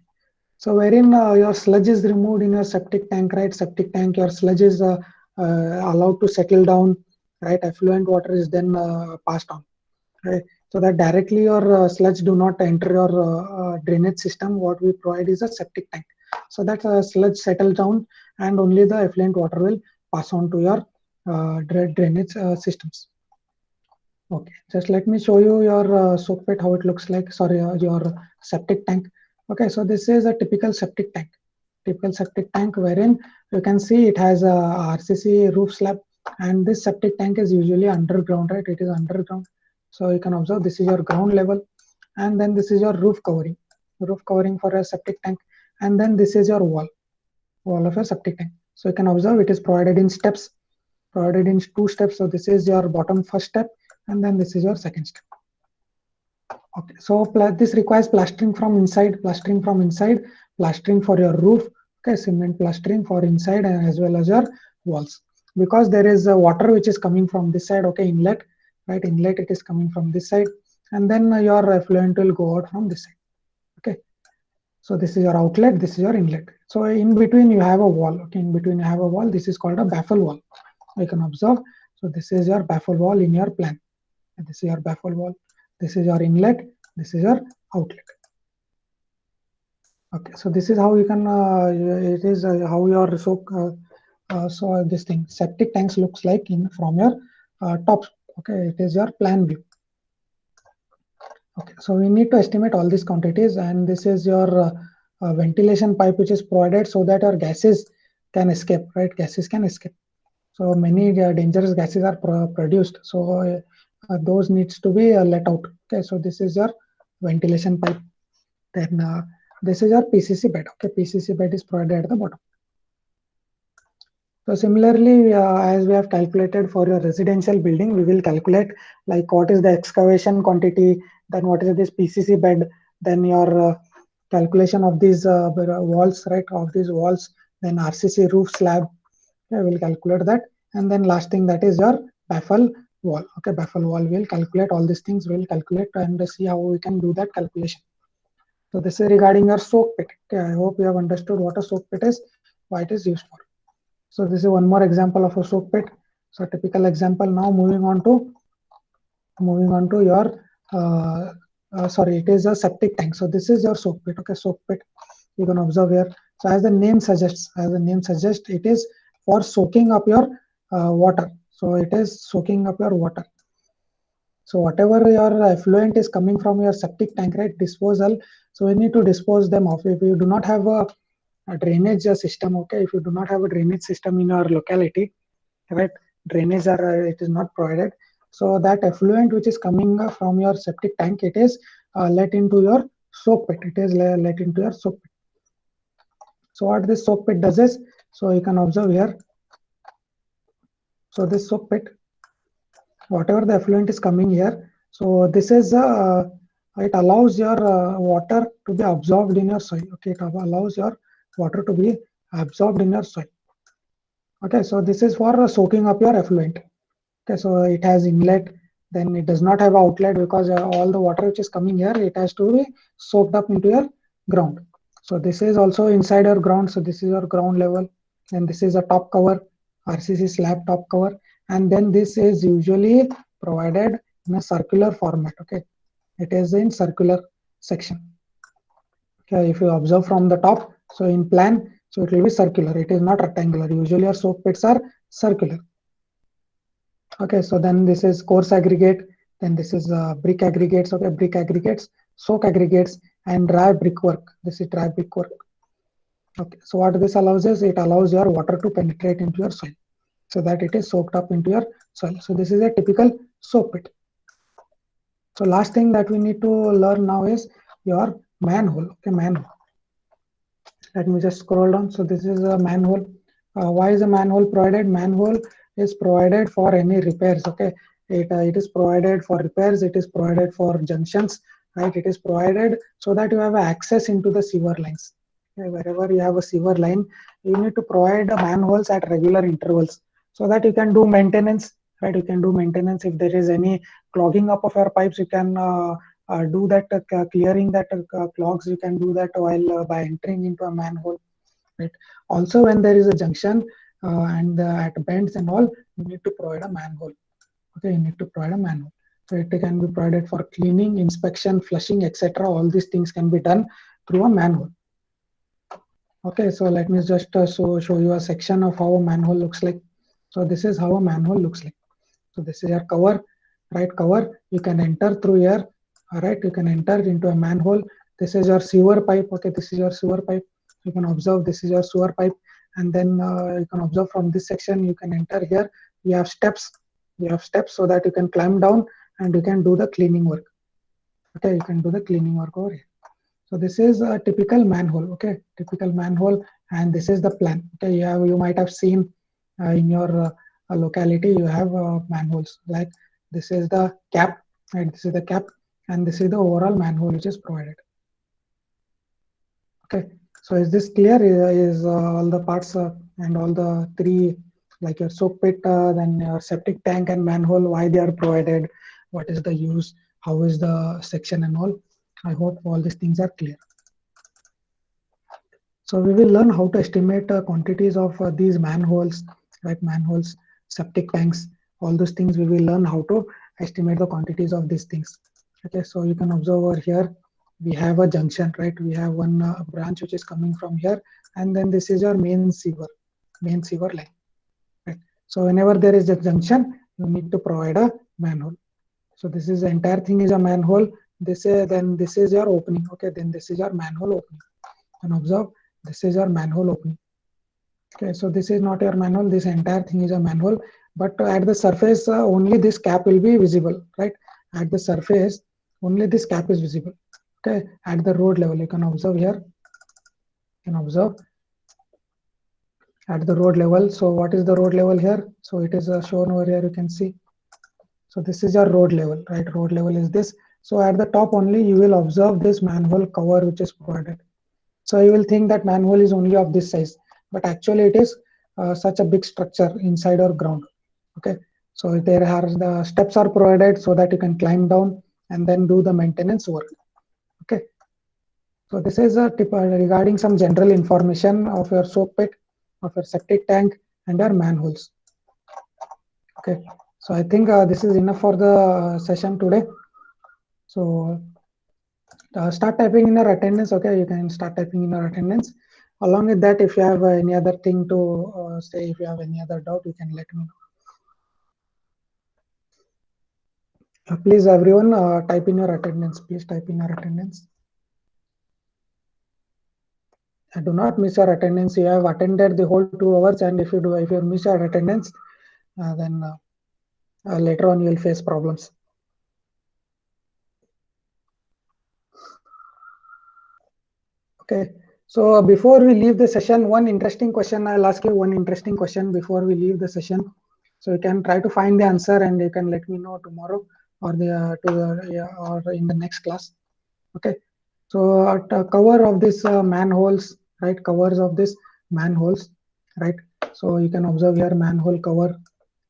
so wherein your sludge is removed in your septic tank, right? Septic tank, your sludge is allowed to settle down, right? Effluent water is then passed on, right? So that directly your sludge do not enter your drainage system. What we provide is a septic tank, so that sludge settles down, and only the effluent water will pass on to your drainage systems. Okay, just let me show you your soak pit, how it looks like. Sorry, your septic tank. Okay, so this is a typical septic tank. Typical septic tank wherein you can see it has a RCC roof slab, and this septic tank is usually underground, right? It is underground. So you can observe this is your ground level, and then this is your roof covering for a septic tank, and then this is your wall of a septic tank. So you can observe it is provided in steps, provided in two steps. So this is your bottom first step, and then this is your second step. Okay, so this requires plastering from inside, plastering for your roof. Okay, cement plastering for inside and as well as your walls, because there is water which is coming from this side. Okay, inlet, right? Inlet, it is coming from this side, and then your effluent will go out from this side. Okay, so this is your outlet, this is your inlet. So in between you have a wall. Okay, in between you have a wall. This is called a baffle wall. You can observe. So this is your baffle wall in your plan. And this is your baffle wall. This is your inlet. This is your outlet. Okay, so this is how you can. It is how your so this thing septic tanks looks like from your top. Okay, it is your plan view. Okay, so we need to estimate all these quantities, and this is your ventilation pipe which is provided so that our gases can escape, right? Gases can escape. So many dangerous gases are produced. So those needs to be let out. Okay, so this is your ventilation pipe. Then this is your PCC bed. Okay, PCC bed is provided at the bottom. So similarly, as we have calculated for your residential building, we will calculate like what is the excavation quantity, then what is this PCC bed, then your calculation of these walls, right, of these walls, then RCC roof slab. Okay, we'll calculate that, and then last thing, that is your baffle wall. Okay, baffle wall, we'll calculate all these things. We'll calculate and see how we can do that calculation. So this is regarding your soak pit. Okay, I hope you have understood what a soak pit is, why it is used for. So this is one more example of a soak pit. So typical example. Now moving on to your sorry, it is a septic tank. So this is your soak pit. Okay, soak pit. You can observe here. So as the name suggests, it is for soaking up your water. So it is soaking up your water. So whatever your effluent is coming from your septic tank, right, disposal. So we need to dispose them off. If you do not have a drainage system, okay, if you do not have a drainage system in your locality, right, drainage it is not provided. So that effluent which is coming from your septic tank, it is let into your soak pit. It is let into your soak pit. So what this soak pit does is, so you can observe here. So this soak pit, whatever the effluent is coming here, so this is it allows your water to be absorbed in your soil. Okay, it allows your water to be absorbed in your soil. Okay, so this is for soaking up your effluent. Okay, so it has inlet, then it does not have outlet, because all the water which is coming here, it has to be soaked up into your ground. So this is also inside your ground. So this is your ground level, and this is a top cover, RCC slab top cover, and then this is usually provided in a circular format. Okay, it is in circular section. Okay, if you observe from the top, so in plan, so it will be circular. It is not rectangular. Usually our soak pits are circular. Okay, so then this is coarse aggregate, then this is brick aggregates. Okay, brick aggregates, soak aggregates, and dry brickwork. This is dry brickwork. Okay, so what this allows is, it allows your water to penetrate into your soil, so that it is soaked up into your soil. So this is a typical soak pit. So last thing that we need to learn now is your manhole. Okay, manhole. Let me just scroll down. So this is a manhole. Why is a manhole provided? Manhole is provided for any repairs. Okay, it is provided for repairs. It is provided for junctions, right? It is provided so that you have access into the sewer lines. Okay, wherever you have a sewer line, you need to provide manholes at regular intervals, so that you can do maintenance, right? You can do maintenance. If there is any clogging up of your pipes, you can do that, clearing that clogs. You can do that while by entering into a manhole, right? Also, when there is a junction and at bends and all, you need to provide a manhole. Okay, you need to provide a manhole. So it can be provided for cleaning, inspection, flushing, etc. All these things can be done through a manhole. Okay, so let me just show you a section of how a manhole looks like. So this is how a manhole looks like. So this is your cover, right? Cover. You can enter through here. All right, you can enter into a manhole. This is your sewer pipe. Okay, this is your sewer pipe. You can observe this is your sewer pipe, and then you can observe from this section you can enter here. You have steps. You have steps so that you can climb down and you can do the cleaning work. Okay, you can do the cleaning work over here. So this is a typical manhole. Okay, typical manhole, and this is the plan. Okay, you might have seen in your locality you have manholes. Like this is the cap, right? This is the cap, and this is the overall manhole which is provided. Okay, so is this clear? Is all the parts and all the three, like your soak pit, then your septic tank and manhole, why they are provided, what is the use, how is the section and all? I hope all these things are clear. So we will learn how to estimate quantities of these manholes, right? Manholes, septic tanks, all those things we will learn how to estimate the quantities of these things. Okay, so you can observe over here, we have a junction, right? We have one branch which is coming from here, and then this is your main sewer line, right? So whenever there is a junction, you need to provide a manhole. So this is the entire thing is a manhole. Then this is your opening. Okay, then this is your manhole opening. And observe, this is your manhole opening. Okay, so this is not your manhole. This entire thing is a manhole, but at the surface only this cap will be visible, right? At the surface only this cap is visible. Okay, at the road level you can observe here. You can observe at the road level. So what is the road level here? So it is shown over here, you can see. So this is your road level, right? Road level is this. So at the top only you will observe this manhole cover which is provided. So you will think that manhole is only of this size, but actually it is such a big structure inside our ground. Okay, so there are the steps are provided so that you can climb down and then do the maintenance work. Okay, so this is a tip regarding some general information of your soak pit, of your septic tank, and your manholes. Okay, so I think this is enough for the session today. So start typing in your attendance. Okay, you can start typing in your attendance. Along with that, if you have any other thing to say, if you have any other doubt, you can let me know. Please, everyone, type in your attendance. Please type in your attendance. Do not miss your attendance. You have attended the whole 2 hours, and if you miss your attendance, then later on you will face problems. Okay. So before we leave the session, one interesting question. I'll ask you one interesting question before we leave the session. So you can try to find the answer, and you can let me know tomorrow or or in the next class. Okay. So at the cover of this manholes, right? Covers of this manholes, right? So you can observe here manhole cover.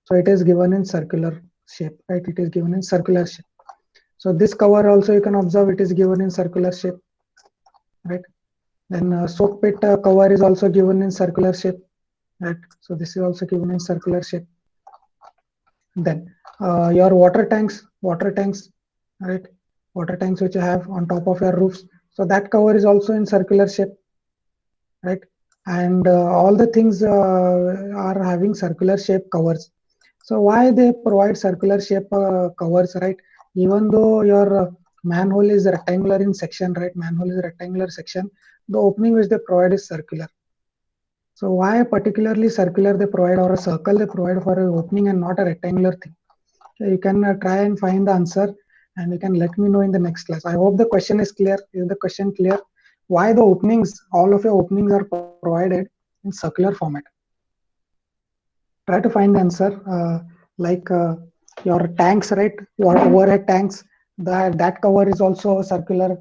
So it is given in circular shape, right? It is given in circular shape. So this cover also you can observe it is given in circular shape, right? Then soak pit cover is also given in circular shape, right? So this is also given in circular shape. Then your water tanks, right? Water tanks which you have on top of your roofs. So that cover is also in circular shape, right? And all the things are having circular shape covers. So why they provide circular shape covers, right? Even though your manhole is rectangular in section, right? Manhole is a rectangular section. The opening which they provide is circular. So why particularly circular they provide, or a circle they provide for an opening and not a rectangular thing? So you can try and find the answer, and you can let me know in the next class. I hope the question is clear. Is the question clear? Why the openings, all of your openings are provided in circular format? Try to find the answer. Like your tanks, right? Your overhead tanks, that cover is also circular.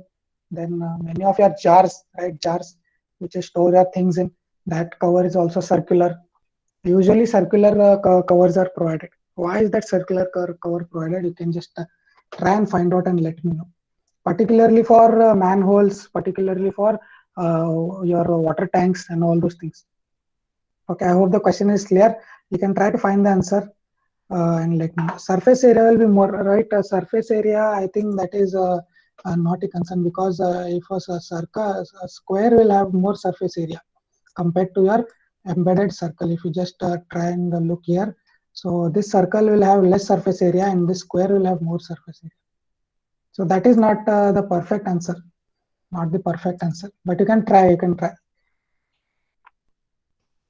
Then many of your jars, right? Jars which you store your things in, that cover is also circular. Usually circular covers are provided. Why is that circular cover provided? You can just try and find out and let me know. Particularly for manholes, particularly for your water tanks and all those things. Okay, I hope the question is clear. You can try to find the answer and let me know. Surface area will be more, right? Surface area, I think that is not a concern, because if a square will have more surface area compared to your embedded circle. If you just try and look here, so this circle will have less surface area and this square will have more surface area. So that is not the perfect answer, not the perfect answer, but you can try.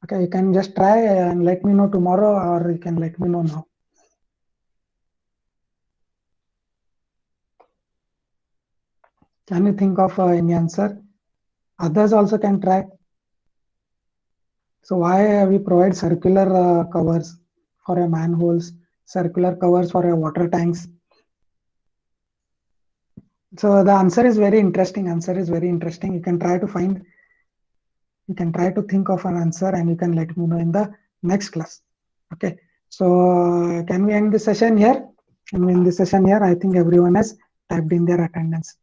Okay, you can just try and let me know tomorrow, or you can let me know now. Can you think of any answer? Others also can try. So why we provide circular covers for your manholes, circular covers for your water tanks? So the answer is very interesting. You can try to find, you can try to think of an answer, and you can let me know in the next class. Okay. So can we end the session here? I think everyone has typed in their attendance.